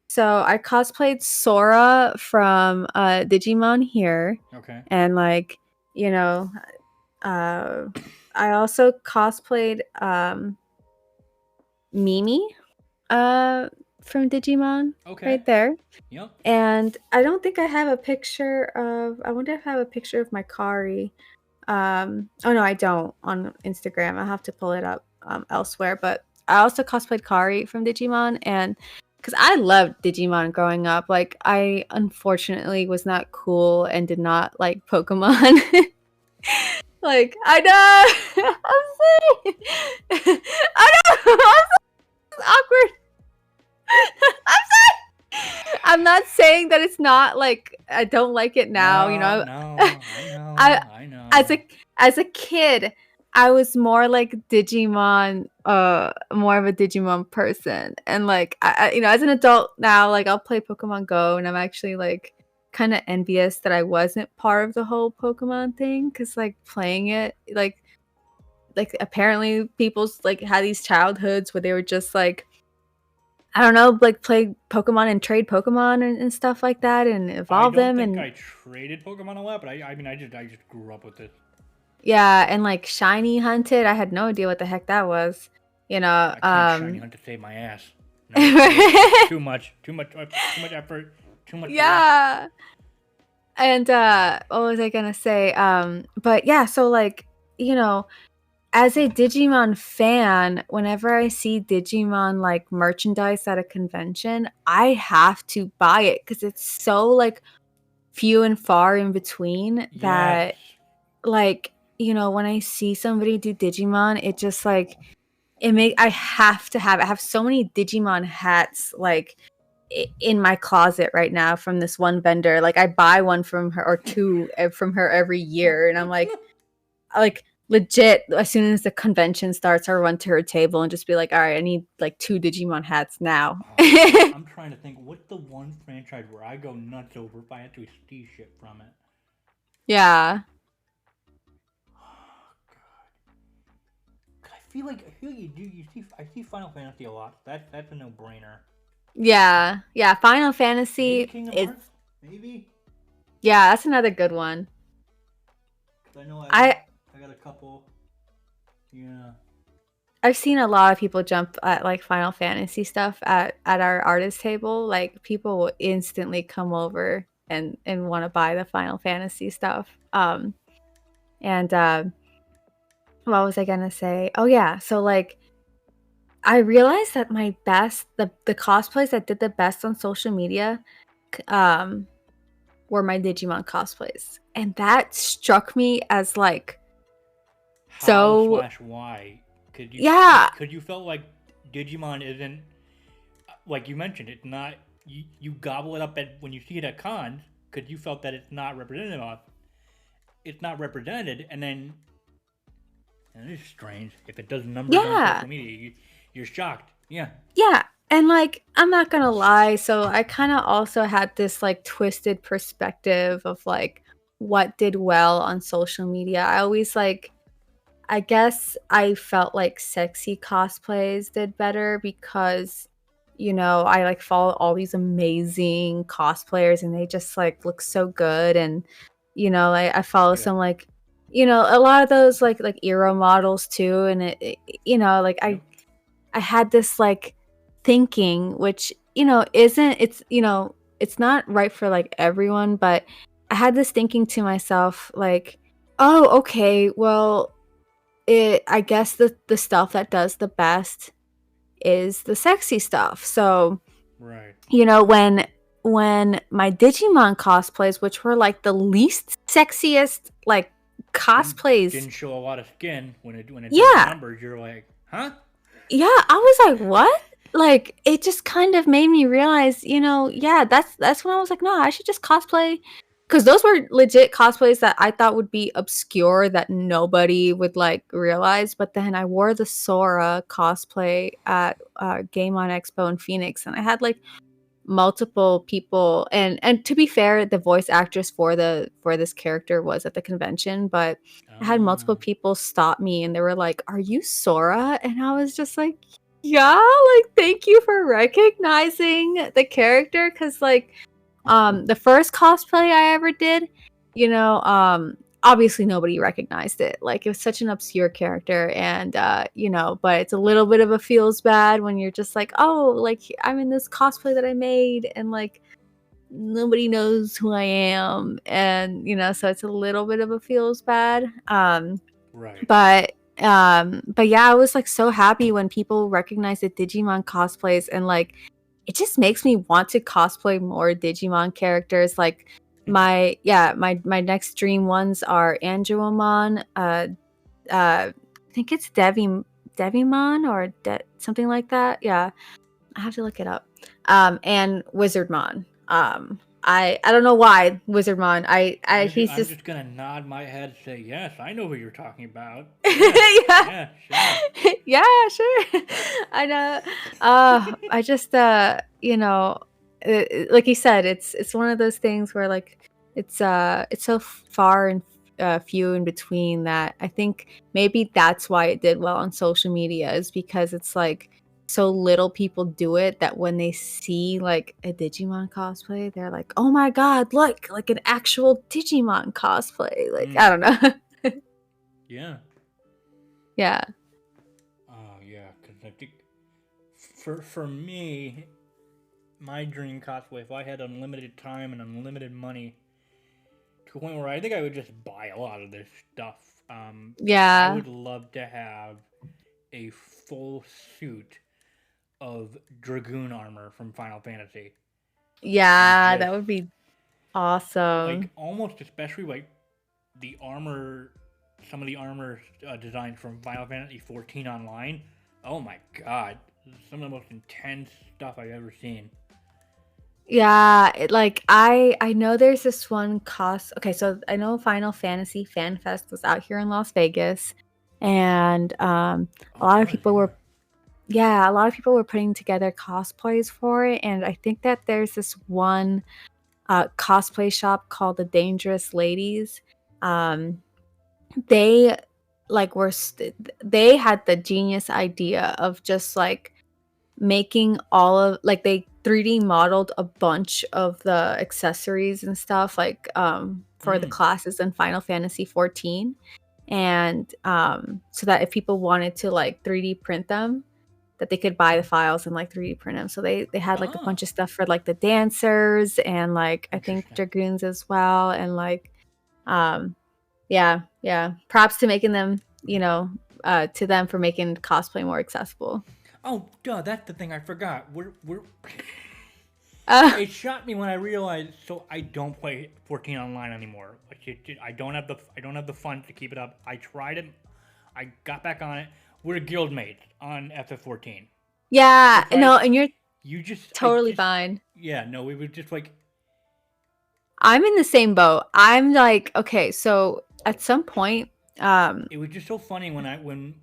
So I cosplayed Sora from Digimon here, Okay. and like you know, uh, I also cosplayed Mimi from Digimon Okay. right there. Yep. And I don't think I have a picture of. I wonder if I have a picture of my Kari. Oh no, I don't on Instagram. I'll have to pull it up elsewhere. But I also cosplayed Kari from Digimon, and because I loved Digimon growing up, like I unfortunately was not cool and did not like Pokemon. Like I know, I'm saying, I know, I'm so awkward. I'm sorry. I'm not saying that it's not like I don't like it now. No, no. I I know. I as know. a kid, I was more like Digimon, more of a Digimon person, and like as an adult now, like I'll play Pokemon Go, and I'm actually like kind of envious that I wasn't part of the whole Pokemon thing, because like playing it, like apparently people's like had these childhoods where they were just like I don't know, like play Pokemon and trade Pokemon and stuff like that and I evolve don't them think and I traded Pokemon a lot, but I mean, I just grew up with it. yeah, and like shiny hunted. I had no idea what the heck that was. You know, I can't shiny hunt to save my ass. Nope, nope. Too much. Too much effort. Too much work. yeah. And what was I gonna say? But yeah, so like, you know, as a Digimon fan, whenever I see Digimon like merchandise at a convention, I have to buy it because it's so like few and far in between Yes. that like, when I see somebody do Digimon, it just like I have to have it. I have so many Digimon hats like in my closet right now from this one vendor. Like I buy one from her or two from her every year, and I'm like legit. As soon as the convention starts, I run to her table and just be like, "All right, I need like 2 Digimon hats now." I'm trying to think. What's the one franchise where I go nuts over if I have to see shit from it? Yeah. I feel like you do. I see Final Fantasy a lot. That's a no brainer. Yeah. Yeah. Final Maybe Fantasy Kingdom is, Hearts. Maybe. yeah, that's another good one. 'Cause I know I I got a couple. Yeah. I've seen a lot of people jump at like Final Fantasy stuff at our artist table. Like people will instantly come over and want to buy the Final Fantasy stuff. And what was I gonna say? Oh yeah, so like I realized that the cosplays that did the best on social media, um, were my Digimon cosplays, and that struck me as like How so slash why yeah. could you felt like Digimon isn't like you mentioned? It's not you gobble it up at when you see it at cons because you felt that it's not representative of. It's not represented, and it is strange if it does numbers on Yeah. social media. You're shocked. Yeah. Yeah. And like, I'm not gonna lie. So I kind of also had this like twisted perspective of like what did well on social media. I always like, I guess I felt like sexy cosplays did better because, I like follow all these amazing cosplayers and they just like look so good. And, I follow Yeah. some like, a lot of those like Eero models too. And like Yep. I had this like thinking, which, isn't, it's not right for like everyone, but I had this thinking to myself, like, oh, okay, well, I guess the stuff that does the best is the sexy stuff. So, Right. when my Digimon cosplays, which were like the least sexiest like cosplays, Didn't show a lot of skin when it does the yeah, numbers. You're like, huh? yeah, I was like, what? Like, it just kind of made me realize, yeah, that's when I was like, no, I should just cosplay. Because those were legit cosplays that I thought would be obscure that nobody would like realize. But then I wore the Sora cosplay at Game On Expo in Phoenix, and I had like multiple people, and to be fair, the voice actress for this character was at the convention, but I had multiple Oh. people stop me and they were like, "Are you Sora?" And I was just like, "Yeah, like thank you for recognizing the character." Because like the first cosplay I ever did, obviously nobody recognized it. Like it was such an obscure character, and but it's a little bit of a feels bad when you're just like, oh, like I'm in this cosplay that I made, and like nobody knows who I am, and so it's a little bit of a feels bad. Right. But yeah, I was like so happy when people recognize the Digimon cosplays, and like it just makes me want to cosplay more Digimon characters. Like my next dream ones are Angelomon, I think it's Devimon or something like that. Yeah, I have to look it up. And Wizardmon. I don't know why Wizardmon. He's I'm just just gonna nod my head and say yes. I know who you're talking about. Yeah. yeah. Yeah. Sure. Yeah, sure. I know. I just like you said, it's one of those things where like it's so far and few in between that I think maybe that's why it did well on social media, is because it's like so little people do it that when they see like a Digimon cosplay, they're like, "Oh my god, look, like an actual Digimon cosplay." Like I don't know. Yeah. Yeah. Oh yeah. Because I think for me, my dream cosplay, if I had unlimited time and unlimited money, to a point where I think I would just buy a lot of this stuff. I Yeah. would love to have a full suit of Dragoon armor from Final Fantasy, and Yeah, just that would be awesome. like almost especially like the armor, some of the armor designs from Final Fantasy 14 Online. Oh my god, some of the most intense stuff I've ever seen. Yeah, like I know there's this one okay, so I know Final Fantasy Fan Fest was out here in Las Vegas, and a Oh, it lot of was, people yeah. were yeah, a lot of people were putting together cosplays for it, and I think that there's this one cosplay shop called the Dangerous Ladies. Um, they they had the genius idea of just like making all of like they 3D modeled a bunch of the accessories and stuff like for the Mm. classes in Final Fantasy 14, and so that if people wanted to like 3D print them, that they could buy the files and like 3D print them. So they had like a Oh, bunch of stuff for like the dancers and like I think interesting. dragoons as well, and like um yeah, yeah, props to making them, to them for making cosplay more accessible. Oh, duh, that's the thing I forgot. We're uh It shocked me when I realized. So I don't play 14 online anymore. Like I don't have the funds to keep it up. I tried it. I got back on it. We're guildmates on FF14. yeah, That's no, right. and you're You just I totally just fine. Yeah, no, we were just like I'm in the same boat. I'm like, okay, so at some point, it was just so funny when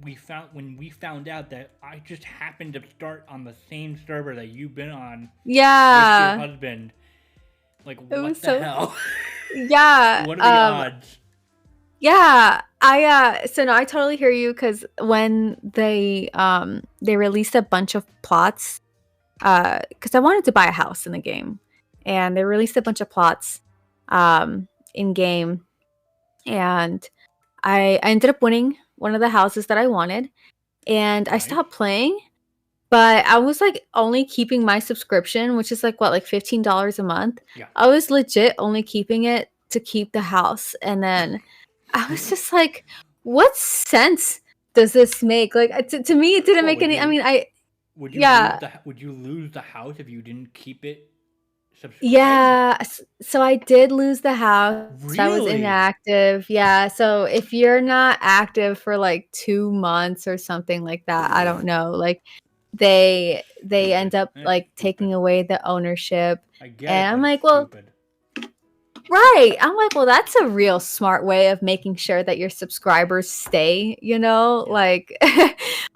we found out that I just happened to start on the same server that you've been on with your yeah, husband. Like, it was what the so, hell? yeah, What are the odds? yeah. So no, I totally hear you because when they released a bunch of plots, because I wanted to buy a house in the game, and they released a bunch of plots, in game, and I ended up winning one of the houses that I wanted, and I Nice. stopped playing. But I was, like, only keeping my subscription, which is, like, what, like, $15 a month? Yeah. I was legit only keeping it to keep the house, and then I was just like, "What sense does this make?" Like, to me, it didn't What make any I mean, yeah. would you lose the house if you didn't keep it subscribed? Yeah, so I did lose the house, I was Really? inactive, yeah, so if you're not active for, like, 2 months or something like that, I don't know, like, they Stupid. end up, That's like, taking stupid. away the ownership, I get and it, I'm but it's like, "Well." stupid. Right, I'm like, "Well, that's a real smart way of making sure that your subscribers stay," Yeah. like,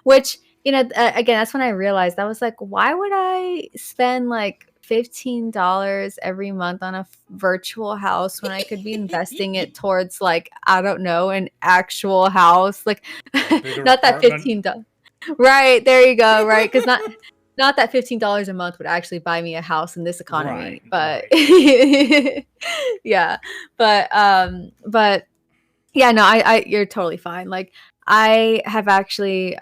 which, again, that's when I realized, I was like, "Why would I spend, like, $15 every month on a virtual house when I could be investing it towards, like, I don't know, an actual house?" Like, A bigger not that apartment. 15 right, there you go, right? Because not that $15 a month would actually buy me a house in this Right, economy, but right. yeah, but yeah, no, you're totally fine. Like I have actually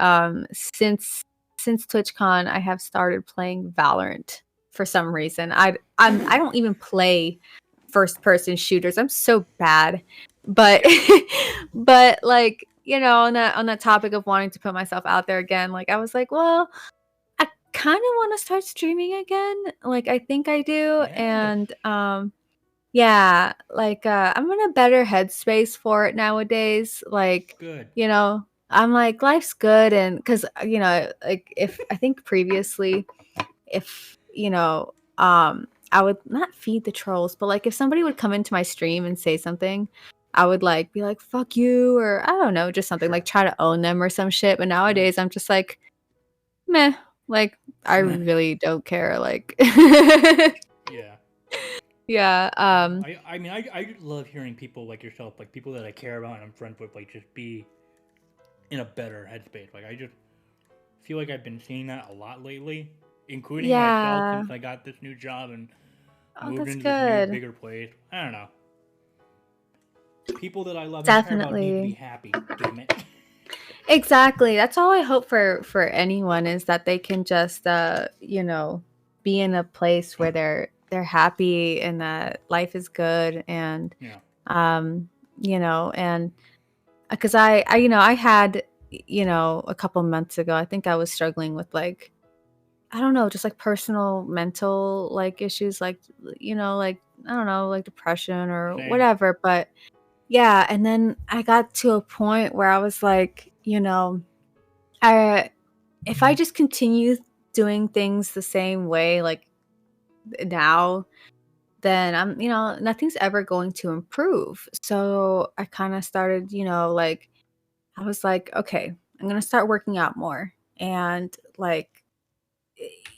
since TwitchCon, I have started playing Valorant for some reason. I don't even play first person shooters. I'm so bad. But but like, on that topic of wanting to put myself out there again, like I was like, well, I kind of want to start streaming again. Like I think I do, Yes. and yeah, like, I'm in a better headspace for it nowadays, like, Good. I'm like, life's good, and because like, if I think previously, if, I would not feed the trolls, but, like, if somebody would come into my stream and say something, I would, like, be like, "Fuck you," or I don't know, just something, Sure. like, try to own them or some shit, but Right. nowadays, I'm just like, "Meh," like, I really don't care, like Yeah. yeah, I love hearing people like yourself, like people that I care about and I'm friends with, like just be in a better headspace. Like I just feel like I've been seeing that a lot lately, including myself yeah. since I got this new job and Oh, moved that's into this new good. bigger place. I don't know. People that I love and care about need to be Definitely. happy. Damn it. Exactly. That's all I hope for anyone is that they can just be in a place where they're happy and that life is good, and Yeah. um and because I had a couple months ago, I think I was struggling with like, I don't know, just like personal mental like issues, like like, I don't know, like depression or Same. whatever, but yeah, and then I got to a point where I was like, I if I just continue doing things the same way, like now, then I'm, nothing's ever going to improve. So I kind of started, like, I was like, okay, I'm going to start working out more and like,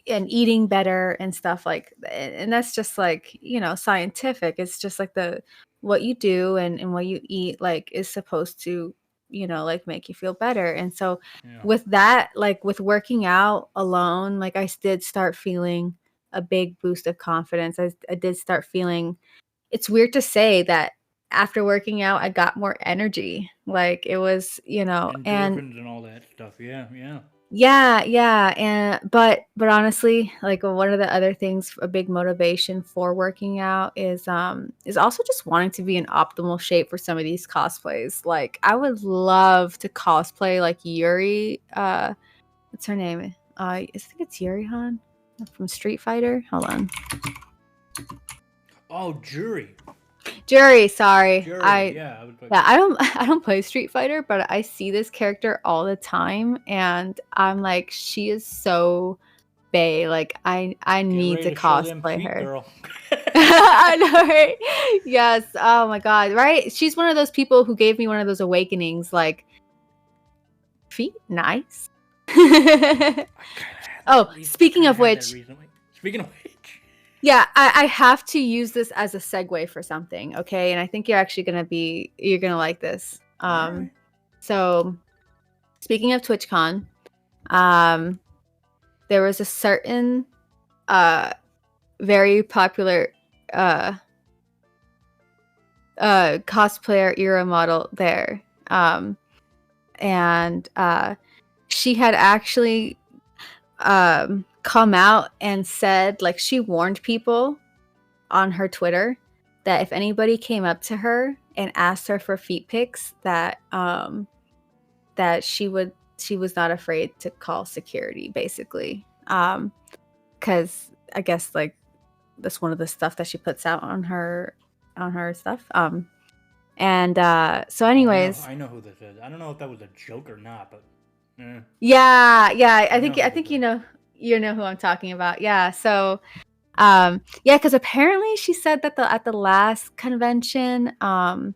and eating better and stuff like and that's just like, scientific. It's just like the what you do and what you eat like is supposed to, like make you feel better. And so Yeah. with that, like with working out alone, like I did start feeling a big boost of confidence. I did start feeling, it's weird to say that after working out I got more energy. Like it was, and Endorphins and all that stuff. Yeah, yeah. yeah, and but honestly, like one of the other things, a big motivation for working out is also just wanting to be in optimal shape for some of these cosplays. Like I would love to cosplay like Yuri. What's her name? I think it's Yuri Han from Street Fighter. Hold on, Oh, Jury. Yuri. Sorry, Jury. Yeah, I was like, yeah, I don't play Street Fighter, but I see this character all the time, and I'm like, she is so bae. Like I get need ready to to show them cosplay feet, her. girl. I know, right? Yes. Oh my god, right? She's one of those people who gave me one of those awakenings, like feet nice. Oh, speaking of which, Speaking of which, yeah, I have to use this as a segue for something, okay? And I think you're gonna like this. all right. So speaking of TwitchCon, there was a certain very popular cosplayer era model there. And she had actually come out and said, like, she warned people on her Twitter that if anybody came up to her and asked her for feet pics, that that she was not afraid to call security, basically. Because I guess like that's one of the stuff that she puts out on her stuff. And so anyways, I know who this is. I don't know if that was a joke or not, but yeah, I know think you know who I'm talking about. Yeah. So yeah, because apparently she said that at the last convention, at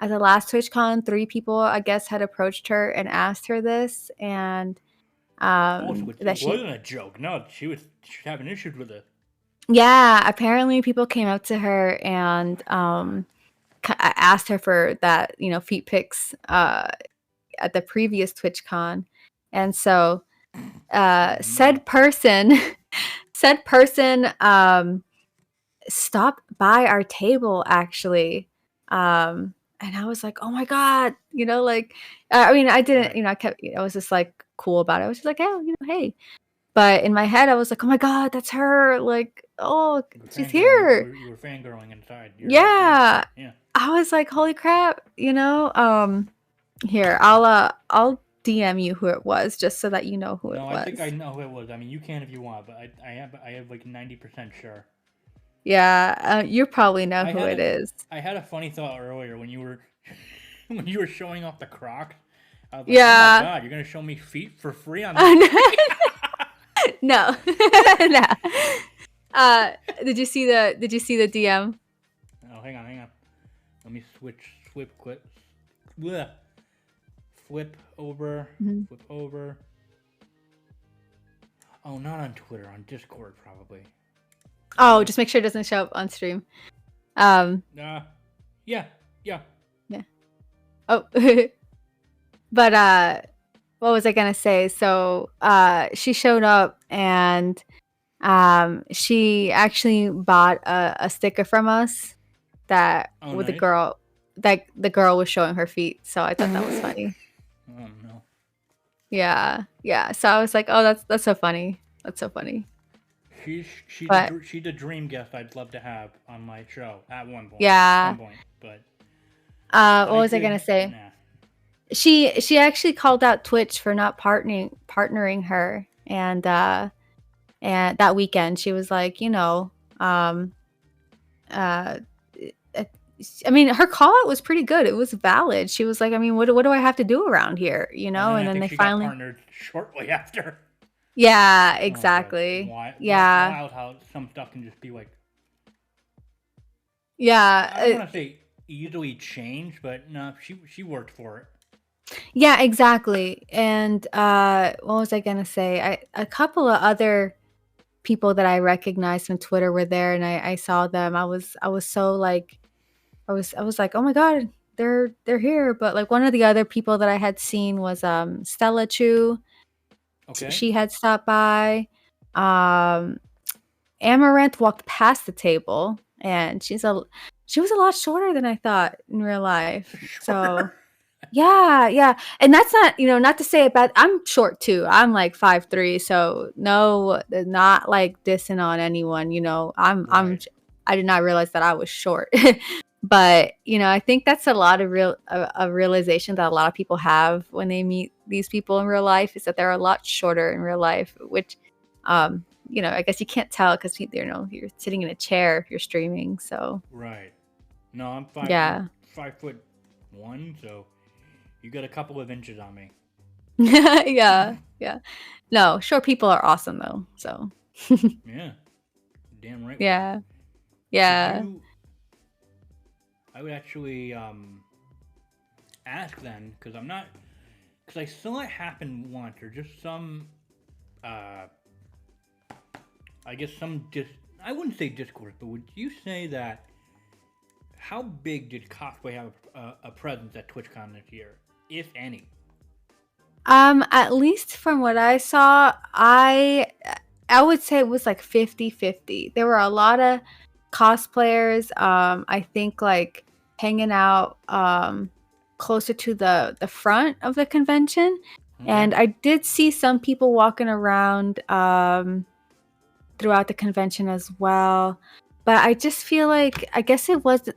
the last TwitchCon, 3 people I guess had approached her and asked her this, and so that it wasn't a joke. No, she was having issues with it. yeah, apparently people came up to her and asked her for that, feet pics at the previous TwitchCon. And so said person said person stopped by our table actually. And I was like, oh my god, like I mean, I didn't, Right. I kept, I was just like cool about it. I was just like, oh, hey. But in my head I was like, oh my god, that's her. Like, oh, she's here. You were fangirling inside. Yeah. Yeah. I was like, holy crap, here, I'll DM you who it was just so that you know who it No, was. I think I know who it was. I mean, you can if you want, but I have like 90% sure. Yeah, you probably know who it is. I had a funny thought earlier when you were when you were showing off the Crocs. I was like, Yeah. oh my god, you're gonna show me feet for free on that? No. No. Did you see the DM? Oh, hang on. Let me flip over. Mm-hmm. Flip over. Oh, not on Twitter, on Discord probably. Oh, just make sure it doesn't show up on stream. Yeah. Oh. But what was I gonna say? So she showed up and she actually bought a sticker from us that with nice. the girl was showing her feet. So I thought that was funny. Oh no. Yeah. So I was like, oh, that's so funny. That's so funny. She's the dream guest I'd love to have on my show at one point. Yeah. But what was I gonna say? Nah. She actually called out Twitch for not partnering her, and that weekend she was like, I mean, her call out was pretty good. It was valid. She was like, I mean, what do I have to do around here? And then they finally got partnered shortly after. Yeah, But exactly. wild, Yeah. wild how some stuff can just be like, Yeah. I don't want to say easily changed, but no, she worked for it. Yeah, exactly. And what was I gonna say? A couple of other people that I recognized from Twitter were there, and I saw them. I was so like I was like, oh my god, they're here. But like one of the other people that I had seen was Stella Chu. Okay. She had stopped by. Um, Amaranth walked past the table, and she was a lot shorter than I thought in real life. So Sure. yeah, yeah. And that's not, not to say it bad. I'm short too. I'm like 5'3", so no, not like dissing on anyone, Right. I did not realize that I was short. But, I think that's a lot of a realization that a lot of people have when they meet these people in real life is that they're a lot shorter in real life, which I guess you can't tell because you're sitting in a chair if you're streaming. So, Right. No, I'm yeah. 5'1", so you got a couple of inches on me. Yeah, yeah. No, short people are awesome though. So Yeah. Damn right we are. yeah, Did yeah. you? I would actually ask then, because I'm not, because I saw it happen once, or just some, uh, I guess some I wouldn't say discourse, but would you say that? How big did cosplay have a presence at TwitchCon this year, if any? At least from what I saw, I would say it was like 50-50. There were a lot of cosplayers, I think like hanging out closer to the front of the convention. Okay. And I did see some people walking around throughout the convention as well. But I just feel like I guess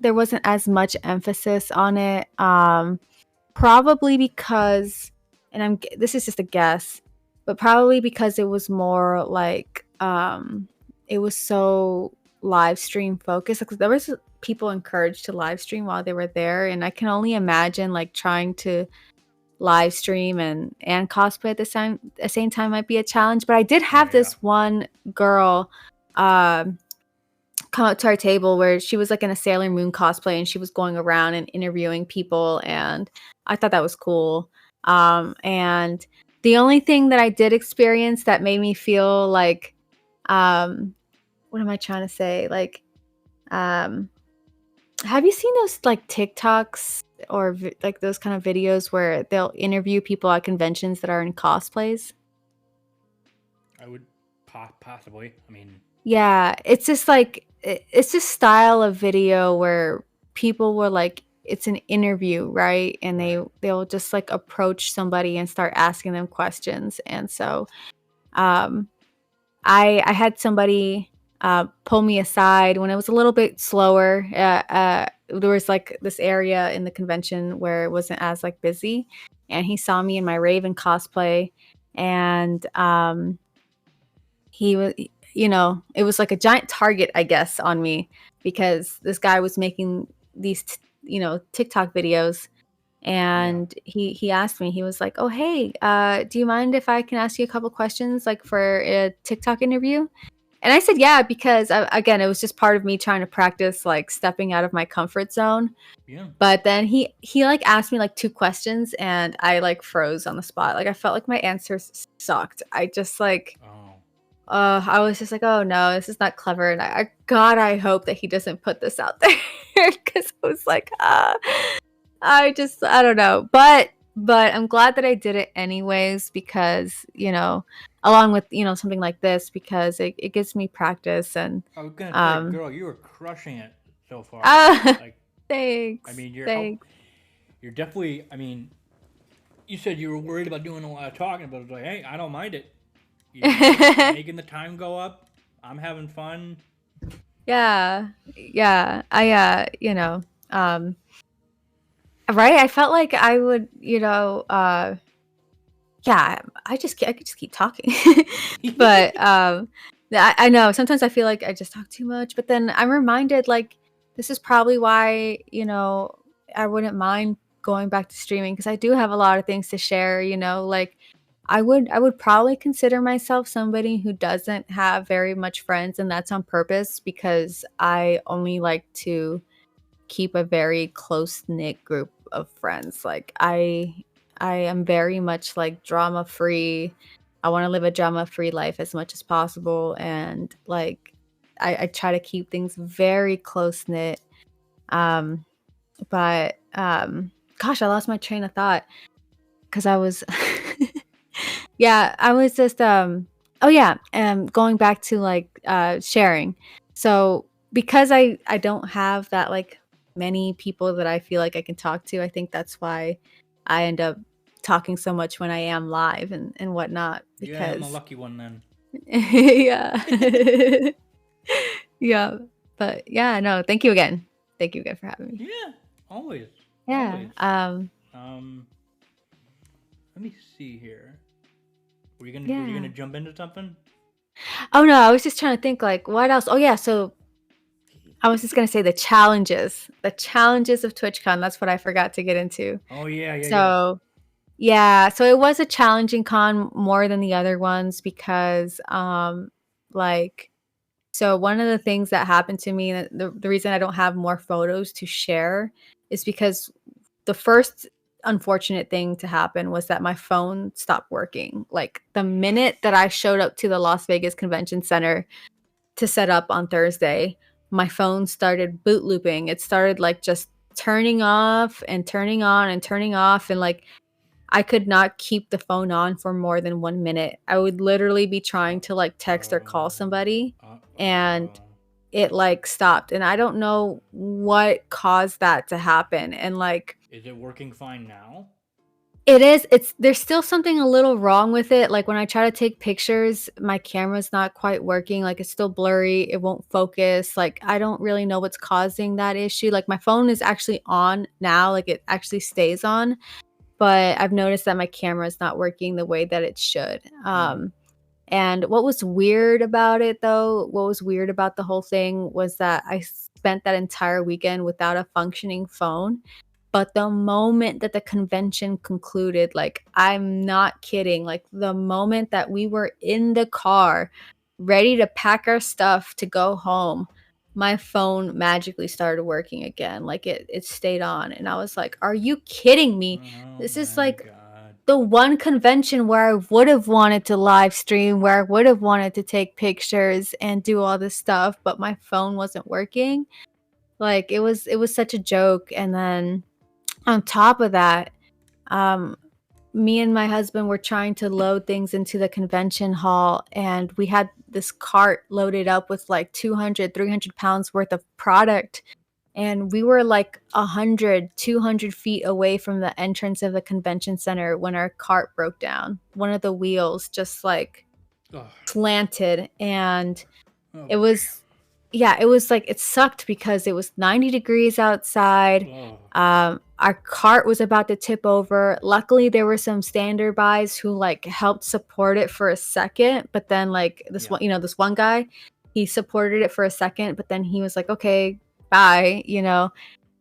there wasn't as much emphasis on it. Probably because, and this is just a guess, but probably because it was more like it was so live stream focused. Because there was people encouraged to live stream while they were there, and I can only imagine like trying to live stream and cosplay at the same time might be a challenge. But I did Oh have yeah. this one girl come up to our table where she was like in a Sailor Moon cosplay and she was going around and interviewing people, and I thought that was cool. And the only thing that I did experience that made me feel like what am I trying to say? Like um have you seen those like TikToks or like those kind of videos where they'll interview people at conventions that are in cosplays? I would possibly. I mean, Yeah, it's just like it's this style of video where people were like it's an interview, right? And right. they'll just like approach somebody and start asking them questions. And so um I had somebody pull me aside when it was a little bit slower. There was like this area in the convention where it wasn't as like busy, and he saw me in my Raven cosplay, and he was, it was like a giant target, I guess, on me because this guy was making these, TikTok videos. Yeah. And he asked me, he was like, "Oh, hey, do you mind if I can ask you a couple questions like for a TikTok interview?" And I said, "Yeah," because again, it was just part of me trying to practice like stepping out of my comfort zone. Yeah. But then he like asked me like two questions and I like froze on the spot. Like I felt like my answers sucked. I just like Oh. I was just like, "Oh no, this is not clever." And God, I hope that he doesn't put this out there because I was like, I don't know, but I'm glad that I did it anyways because along with something like this because it gives me practice and I was gonna say, um girl, you are crushing it so far. ah, Like, I thanks mean, thanks. you're definitely. I mean, you said you were worried about doing a lot of talking, but it's like, hey, I don't mind it. Making the time go up. I'm having fun. Yeah, yeah, um right, I felt like I would yeah, I could just keep talking. But, I know sometimes I feel like I just talk too much, but then I'm reminded, like, this is probably why, I wouldn't mind going back to streaming because I do have a lot of things to share, like, I would probably consider myself somebody who doesn't have very much friends, and that's on purpose because I only like to keep a very close-knit group of friends. Like I am very much like drama free. I want to live a drama free life as much as possible, and like I try to keep things very close knit. Um, but gosh, I lost my train of thought because I was yeah, I was just oh yeah, going back to like sharing. So because I don't have that like many people that I feel like I can talk to, I think that's why I end up talking so much when I am live and whatnot Yeah, I'm the because lucky one then. yeah. Yeah. But yeah, no, thank you again. Thank you again for having me. Yeah, always, Yeah. always. Let me see here. Were you Yeah. gonna jump into something? Oh no, I was just trying to think like what else? Oh yeah, so I was just gonna say the challenges. The challenges of TwitchCon. That's what I forgot to get into. Oh yeah, yeah, yeah. So yeah, so it was a challenging con more than the other ones because like so one of the things that happened to me, the reason I don't have more photos to share is because the first unfortunate thing to happen was that my phone stopped working. Like the minute that I showed up to the Las Vegas Convention Center to set up on Thursday, my phone started boot looping. It started like just turning off and turning on and turning off. And like I could not keep the phone on for more than 1 minute. I would literally be trying to like text or call somebody and it like stopped. And I don't know what caused that to happen. And like, Is it working fine now? it's there's still something a little wrong with it. Like when I try to take pictures, my camera's not quite working. Like it's still blurry. It won't focus. Like I don't really know what's causing that issue. Like my phone is actually on now. Like it actually stays on, but I've noticed that my camera is not working the way that it should. And what was weird about it though, what was weird about the whole thing was that I spent that entire weekend without a functioning phone. But the moment that the convention concluded, like, I'm not kidding, like, the moment that we were in the car, ready to pack our stuff to go home, my phone magically started working again. Like, it stayed on. And I was like, are you kidding me? Oh This is my like god. the one convention where I would have wanted to live stream, where I would have wanted to take pictures and do all this stuff, but my phone wasn't working. Like, it was such a joke. And then on top of that, um, me and my husband were trying to load things into the convention hall, and we had this cart loaded up with like 200, 300 pounds worth of product. And we were like 100, 200 feet away from the entrance of the convention center when our cart broke down. One of the wheels just like Ugh. planted, and Oh it boy. was yeah, it was like it sucked because it was 90 degrees outside. Oh. Our cart was about to tip over. Luckily, there were some standby who like helped support it for a second, but then like this Yeah. one, this one guy, he supported it for a second, but then he was like, "Okay, bye,"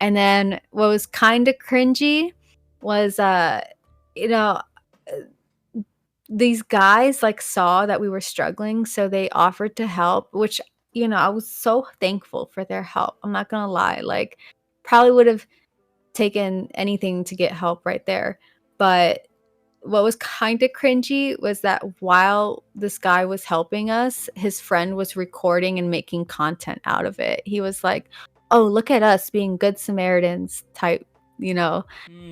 And then what was kind of cringy was you know, these guys like saw that we were struggling, so they offered to help, which I was so thankful for their help. I'm not gonna lie, like probably would have taken anything to get help right there. But what was kind of cringy was that while this guy was helping us, his friend was recording and making content out of it. He was like, "Oh, look at us being good Samaritans," type, you know.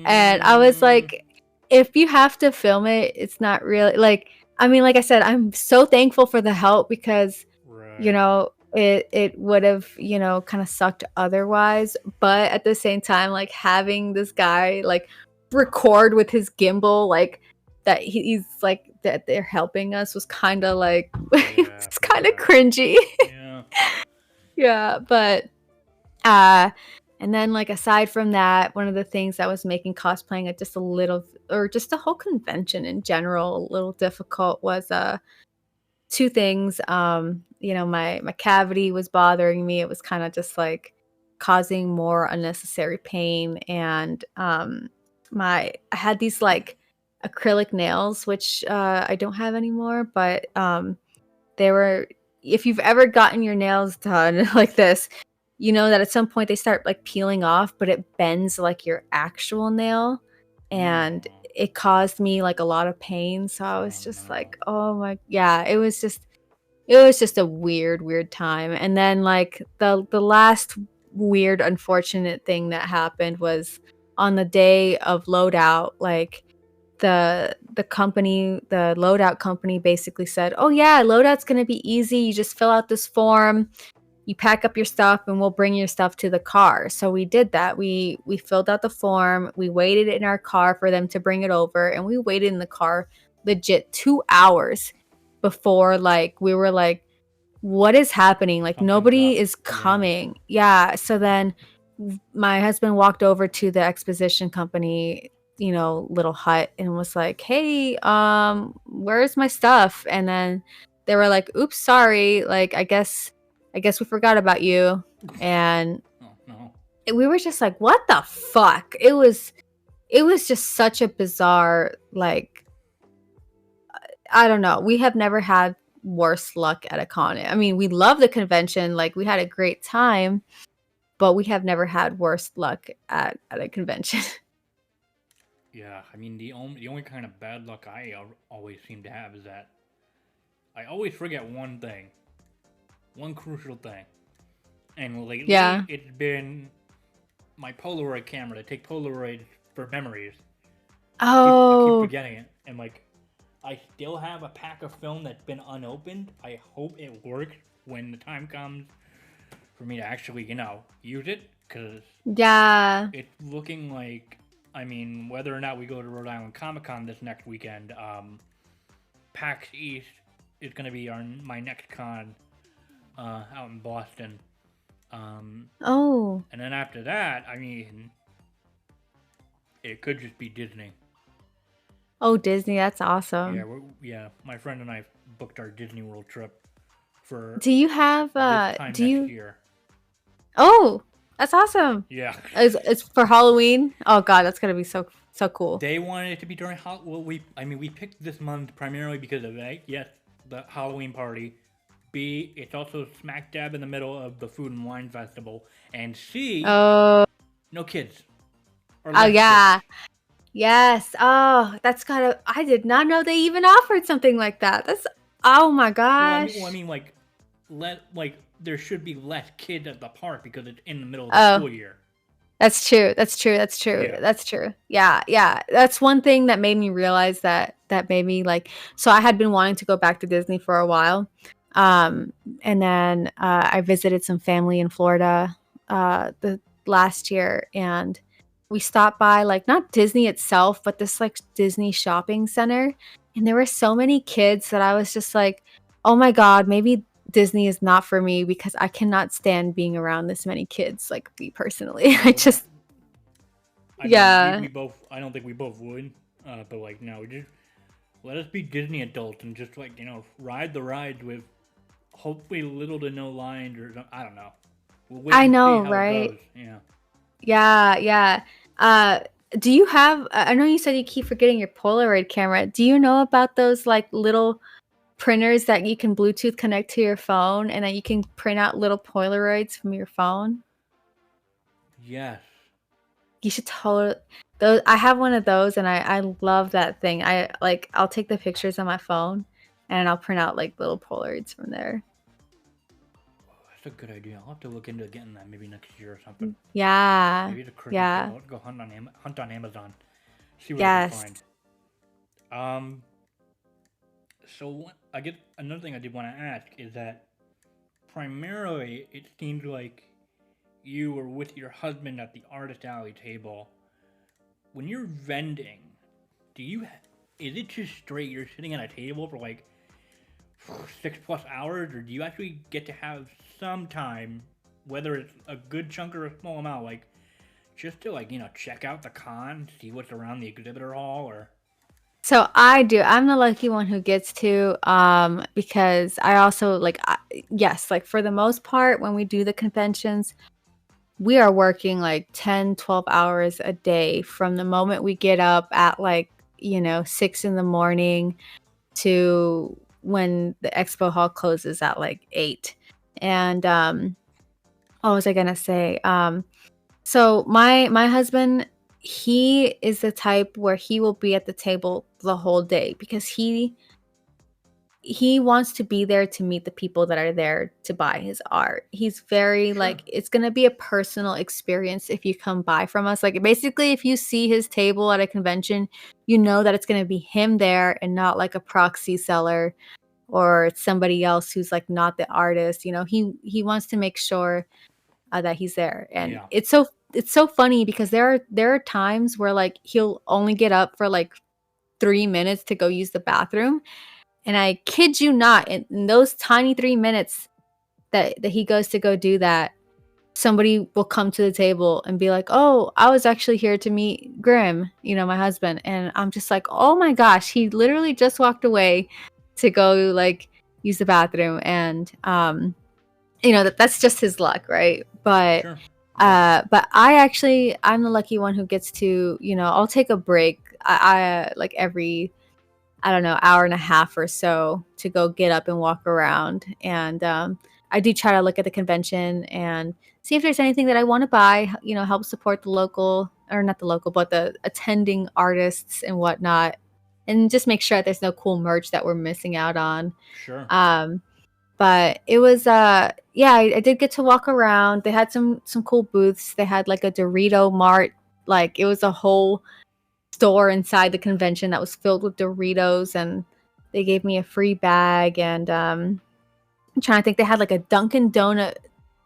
And I was Mm, like, if you have to film it, it's not really like I mean, like I said, I'm so thankful for the help because, right. it would have, kind of sucked otherwise. But at the same time, like having this guy like record with his gimbal, like that he's like that they're helping us was kind of like Yeah. it's kind of Yeah. cringy. Yeah. Yeah, but uh and then like aside from that, one of the things that was making cosplaying just a little or just the whole convention in general a little difficult was two things. My cavity was bothering me. It was kind of just like causing more unnecessary pain, and I had these like acrylic nails, which I don't have anymore, but they were, if you've ever gotten your nails done like this, you know that at some point they start like peeling off, but it bends like your actual nail, and it caused me like a lot of pain. So I was just like, oh my, yeah, it was just a weird time. And then like the last weird unfortunate thing that happened was on the day of loadout, like the company, the loadout company basically said, "Oh yeah, loadout's going to be easy. You just fill out this form, you pack up your stuff, and we'll bring your stuff to the car." So we did that. We filled out the form, we waited in our car for them to bring it over, and we waited in the car legit 2 hours before, like, we were like, what is happening? Like, nobody is coming. Yeah. So then my husband walked over to the exposition company, you know, little hut, and was like, "Hey, where's my stuff?" And then they were like, "Oops, sorry. Like, I guess we forgot about you." And we were just like, "What the fuck?" It was just such a bizarre, like, I don't know. We have never had worse luck at a con. I mean, we love the convention. Like, we had a great time, but we have never had worse luck at a convention. Yeah, I mean the only kind of bad luck I always seem to have is that I always forget one thing, one crucial thing, and lately Yeah. it's been my Polaroid camera to take Polaroids for memories. I keep Oh, forgetting it, and like I still have a pack of film that's been unopened. I hope it works when the time comes for me to actually, use it, because yeah. it's looking like, I mean, whether or not we go to Rhode Island Comic Con this next weekend, PAX East is going to be my next con out in Boston. Oh. And then after that, I mean, it could just be Disney. Oh, Disney, that's awesome. Yeah, my friend and I booked our Disney World trip for Do you have this time next year. Oh, that's awesome. Yeah. It's for Halloween. Oh god, that's going to be so cool. They wanted it to be during we picked this month primarily because of yes, the Halloween party. B, it's also smack dab in the middle of the Food and Wine Festival. And C, no kids. Oh yeah. Kids. Yes. Oh, that's gotta. I did not know they even offered something like that. That's, oh my gosh. Well, I mean, like there should be less kids at the park because it's in the middle of the school year. That's true. Yeah. That's one thing that made me realize that made me like, so I had been wanting to go back to Disney for a while. And then I visited some family in Florida the last year, and we stopped by, like, not Disney itself, but this like Disney shopping center, and there were so many kids that I was just like, oh my god, maybe Disney is not for me, because I cannot stand being around this many kids, like, me personally. I just we both, I don't think we both would, but like, no, just let us be Disney adults and just, like, ride the rides with hopefully little to no lines, or I don't know. We'll I know, right? Yeah. Do you have, I know you said you keep forgetting your Polaroid camera. Do you know about those like little printers that you can Bluetooth connect to your phone, and that you can print out little Polaroids from your phone? Yes. You should totally. Those, I have one of those, and I love that thing. I'll take the pictures on my phone, and I'll print out like little Polaroids from there. That's a good idea. I'll have to look into getting that maybe next year or something. Yeah. Maybe it's a Christmas. Yeah. I'll go hunt on Amazon. See what I can find. So I guess another thing I did want to ask is that primarily it seems like you were with your husband at the artist alley table. When you're vending, is it just straight you're sitting at a table for like 6+ hours, or do you actually get to have some time, whether it's a good chunk or a small amount, like just to, like, check out the con, see what's around the exhibitor hall? Or so I do. I'm the lucky one who gets to, because I also like, yes, like for the most part, when we do the conventions, we are working like 10, 12 hours a day from the moment we get up at like 6 in the morning to when the expo hall closes at like 8. And what was I gonna say? So my husband, he is the type where he will be at the table the whole day because he wants to be there to meet the people that are there to buy his art. He's very like, it's going to be a personal experience if you come buy from us. Like basically if you see his table at a convention, you know that it's going to be him there and not like a proxy seller or somebody else who's like not the artist. He wants to make sure that he's there. And it's so funny because there are times where like he'll only get up for like 3 minutes to go use the bathroom. And I kid you not, in those tiny 3 minutes that he goes to go do that, somebody will come to the table and be like, "Oh, I was actually here to meet Grim, my husband." And I'm just like, "Oh my gosh, he literally just walked away to go like use the bathroom." And that's just his luck, right? But but I'm the lucky one who gets to, I'll take a break. I like every, I don't know, hour and a half or so to go get up and walk around. And I do try to look at the convention and see if there's anything that I want to buy, help support the local, or not the local, but the attending artists and whatnot. And just make sure that there's no cool merch that we're missing out on. Sure. But it was, I did get to walk around. They had some cool booths. They had like a Dorito Mart. Like it was a whole store inside the convention that was filled with Doritos, and they gave me a free bag. And I'm trying to think, they had like a Dunkin' Donut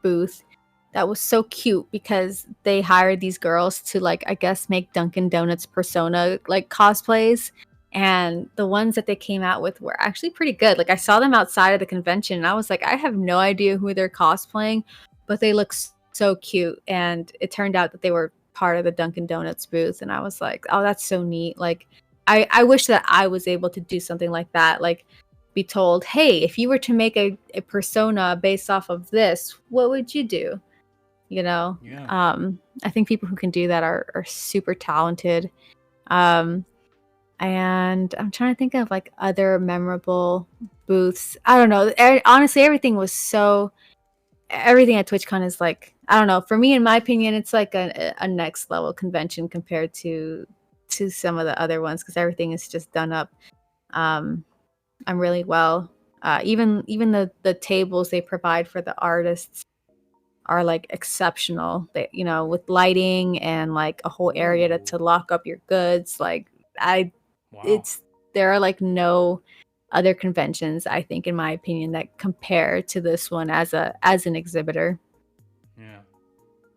booth that was so cute because they hired these girls to like, I guess, make Dunkin' Donuts persona like cosplays. And the ones that they came out with were actually pretty good. Like I saw them outside of the convention and I was like, I have no idea who they're cosplaying, but they look so cute. And it turned out that they were part of the Dunkin' Donuts booth. And I was like, oh, that's so neat. Like I wish that I was able to do something like that. Like be told, hey, if you were to make a persona based off of this, what would you do? Yeah. I think people who can do that are super talented. And I'm trying to think of like other memorable booths. I don't know. Honestly, everything at TwitchCon is like, I don't know. For me, in my opinion, it's like a next level convention compared to some of the other ones because everything is just done up really well. Even the tables they provide for the artists are like exceptional. They, with lighting and like a whole area to lock up your goods. Like there are like no other conventions, I think, in my opinion, that compare to this one as an exhibitor.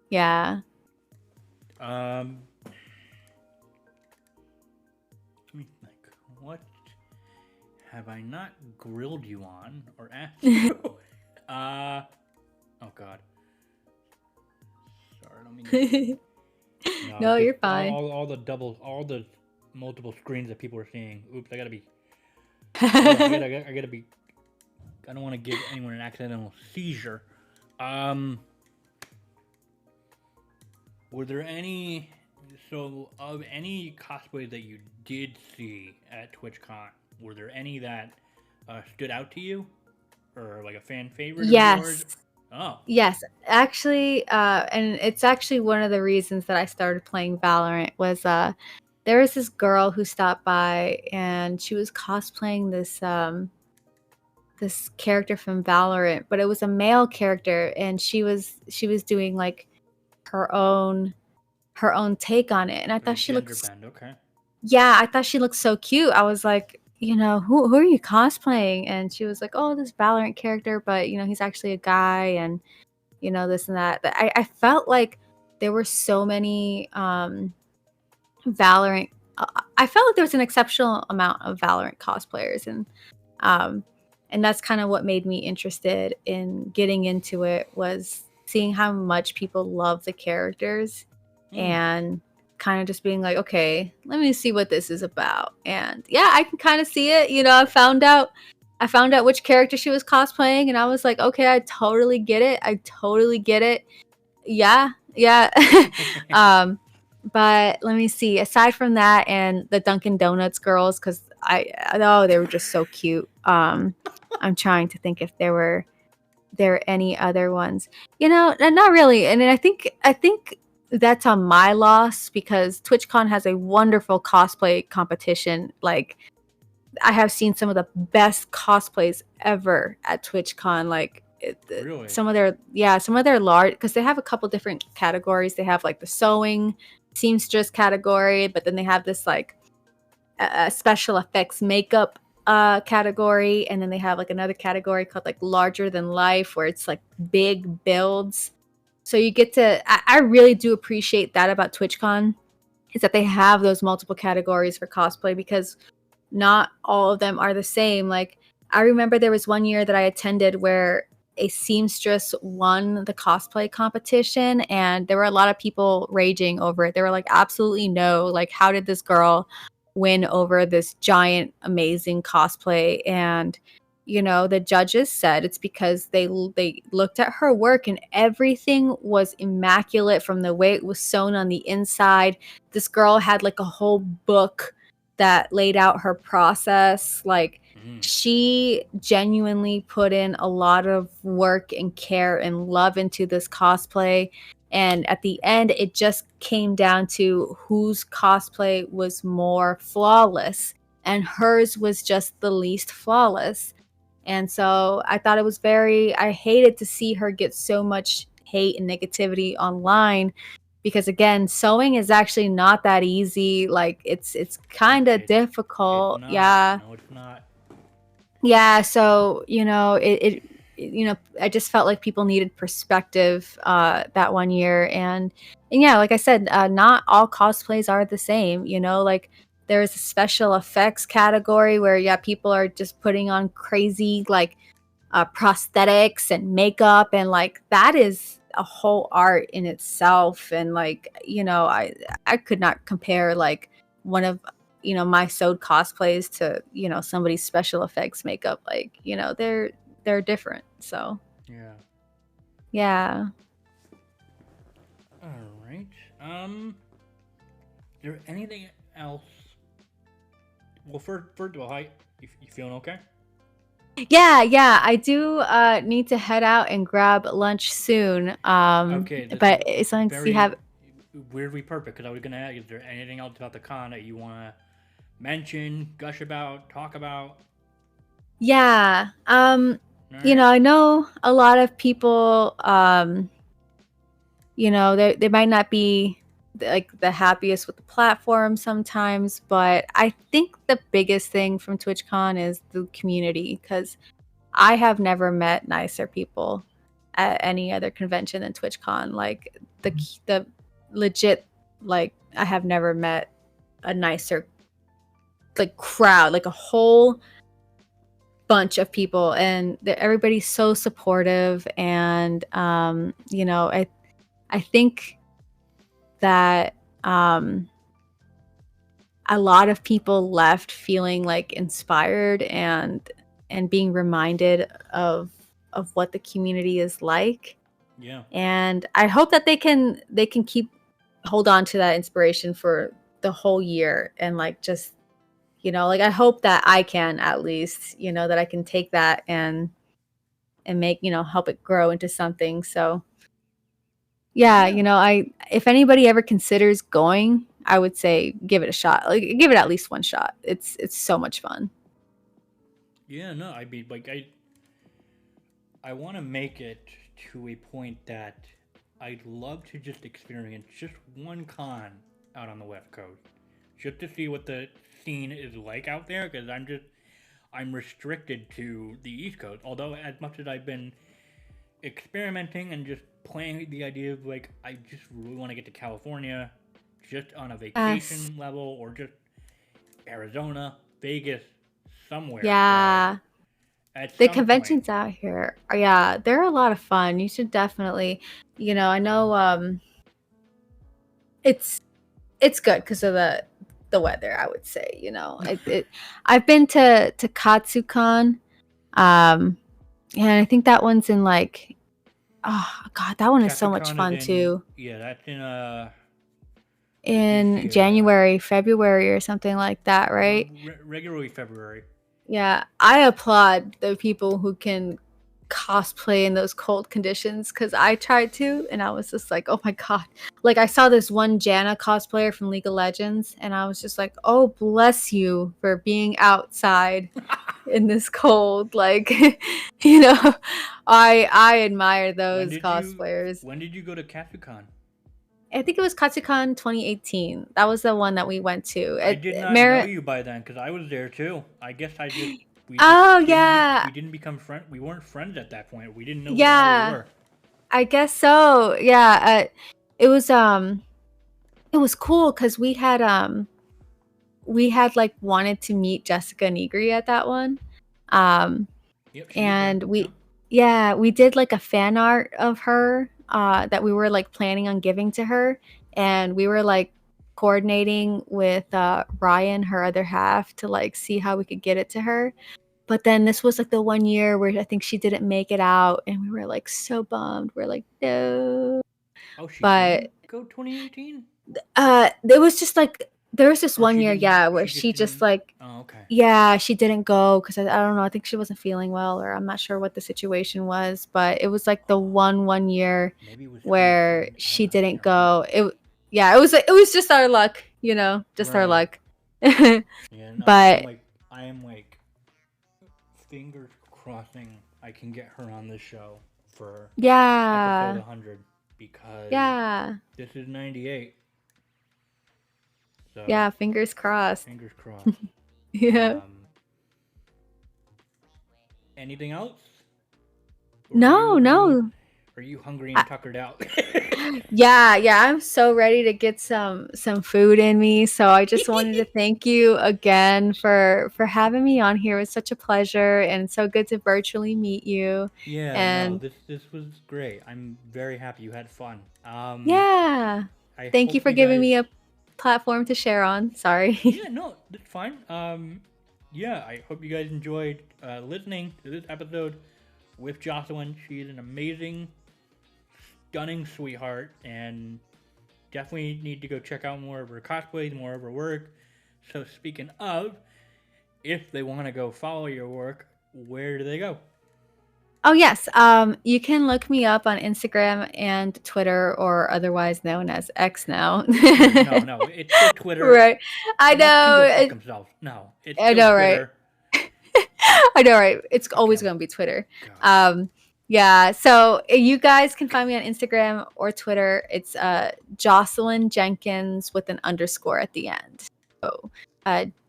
Yeah. Let me think. What have I not grilled you on or asked you? Oh God. Sorry, I don't mean. No, you're fine. All the multiple screens that people are seeing. Oops, I gotta be. I gotta be. I don't want to give anyone an accidental seizure. Were there any? So, of any cosplay that you did see at TwitchCon, were there any that stood out to you, or like a fan favorite? Yes. Of yours? Oh. Yes, actually, and it's actually one of the reasons that I started playing Valorant was there was this girl who stopped by and she was cosplaying this character from Valorant, but it was a male character, and she was doing like her own take on it, and I thought she looked. Okay. Yeah, I thought she looked so cute. I was like, who are you cosplaying? And she was like, oh, this Valorant character, but he's actually a guy, and this and that. I felt like there were so many Valorant. I felt like there was an exceptional amount of Valorant cosplayers, and that's kind of what made me interested in getting into it, was seeing how much people love the characters and kind of just being like, okay, let me see what this is about. And yeah, I can kind of see it. I found out which character she was cosplaying, and I was like, okay, I totally get it. Yeah. But let me see. Aside from that, and the Dunkin' Donuts girls, because they were just so cute. I'm trying to think if there were any other ones. Not really. And I think that's on my loss because TwitchCon has a wonderful cosplay competition. Like I have seen some of the best cosplays ever at TwitchCon. Like Really? some of their large, because they have a couple different categories. They have like the sewing seamstress category, but then they have this like special effects makeup category, and then they have like another category called like larger than life, where it's like big builds. So you get to I really do appreciate that about TwitchCon, is that they have those multiple categories for cosplay, because not all of them are the same. Like I remember there was one year that I attended where a seamstress won the cosplay competition, and there were a lot of people raging over it. They were like, absolutely no, like how did this girl win over this giant amazing cosplay? And the judges said it's because they looked at her work, and everything was immaculate, from the way it was sewn on the inside. This girl had like a whole book that laid out her process. Like she genuinely put in a lot of work and care and love into this cosplay. And at the end, it just came down to whose cosplay was more flawless, and hers was just the least flawless. And so I thought it was I hated to see her get so much hate and negativity online, because again, sewing is actually not that easy. Like it's kind of It's difficult. not. Yeah. No, it's not. Yeah, so I just felt like people needed perspective that one year. And yeah, like I said, not all cosplays are the same. Like there's a special effects category where people are just putting on crazy like prosthetics and makeup, and like that is a whole art in itself. And like I could not compare like one of my sewed cosplays to somebody's special effects makeup. Like they're different. So Yeah. yeah. All right. Is there anything else? Well, first of all, hi. You feeling okay? Yeah, I do need to head out and grab lunch soon. Okay, this is But as long as you very have weirdly perfect because I was gonna ask, is there anything else about the con that you wanna mention, gush about, talk about? yeah. All right. I know a lot of people they might not be like the happiest with the platform sometimes, but I think the biggest thing from TwitchCon is the community, because I have never met nicer people at any other convention than TwitchCon. Like the legit, like I have never met a nicer like crowd, like a whole bunch of people, and everybody's so supportive. And I think that a lot of people left feeling like inspired and being reminded of what the community is like. Yeah. And I hope that they can keep hold on to that inspiration for the whole year, and like just like I hope that I can at least that I can take that and make help it grow into something. So yeah, I if anybody ever considers going, I would say give it a shot. Like give it at least one shot. It's so much fun. Yeah. No, I mean, like I want to make it to a point that I'd love to just experience just one con out on the West Coast, just to see what the scene is like out there. Because I'm restricted to the East Coast. Although as much as I've been experimenting and just playing with the idea of like I just really want to get to California, just on a Yes. vacation level, or just Arizona, Vegas, somewhere. But Yeah. at The some point, conventions out here, yeah, they're a lot of fun. You should definitely, I know it's it's good because of the weather, I would say. I've been to Katsucon, um and I think that one's in like, oh god, that one is so much Katsucon is fun in, too. yeah, that's in in year, January, February, or something like that, right? Regularly February. Yeah, I applaud the people who can cosplay in those cold conditions because I tried to, and I was just like, oh my god. Like, I saw this one Janna cosplayer from League of Legends, and I was just like, oh, bless you for being outside in this cold. Like, you know, I admire those cosplayers. When did you go to Katsucon? I think it was Katsucon 2018. That was the one that we went to. I did not know you by then because I was there too. I guess Oh yeah, we didn't become friends. We weren't friends at that point. We didn't know who the hell we yeah. were. I guess so. Yeah. It was cool because we had like wanted to meet Jessica Negri at that one. Yep, she was And there. we Yep. yeah, we did like a fan art of her that we were like planning on giving to her, and we were like coordinating with Ryan, her other half, to like see how we could get it to her. But then this was like the one year where I think she didn't make it out, and we were like so bummed. We're like, no. Oh, she But didn't go 2018? there was just like there was this Or one she year, didn't. yeah, where She just she just didn't. like, Oh, okay. yeah, she didn't go because I don't know. I think she wasn't feeling well, or I'm not sure what the situation was. But it was like the one year Maybe it was where 2018. she I didn't can't remember. go. Yeah, it was just our luck, you know, just our Right. luck. Yeah, no, But I am like fingers crossing I can get her on this show for episode yeah, 100 because yeah, this is 98. So, yeah, fingers crossed. fingers crossed. Yeah. Anything else? Or No, no. are you hungry and tuckered out? Yeah, I'm so ready to get some food in me. So I just wanted to thank you again for having me on here. It was such a pleasure and so good to virtually meet you. Yeah, no, And this was great. I'm very happy you had fun. yeah, I thank you hope for you giving guys. me a platform to share on. Sorry. Yeah, no, that's fine. Yeah, I hope you guys enjoyed listening to this episode with Jocelyn. She's an amazing, stunning sweetheart, and definitely need to go check out more of her cosplays, more of her work. So, speaking of, if they want to go follow your work, where do they go? Oh yes, you can look me up on Instagram and Twitter, or otherwise known as X now. No, it's still Twitter. Right. I Musk can go know. fuck himself. No, it's I still know, right? Twitter. I know, right? It's Fuck always him. going to be Twitter. God. Yeah. So you guys can find me on Instagram or Twitter. It's Jocelyn Jenkins with an underscore at the end. So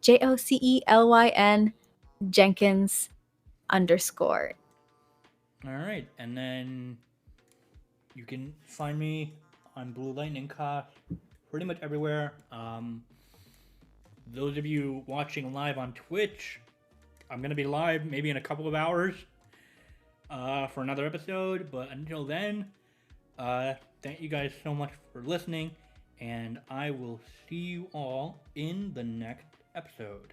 Jocelyn Jenkins underscore. All right, and then you can find me on Blue Lightning Cos pretty much everywhere. Those of you watching live on Twitch, I'm gonna be live maybe in a couple of hours for another episode. But until then, thank you guys so much for listening, and I will see you all in the next episode.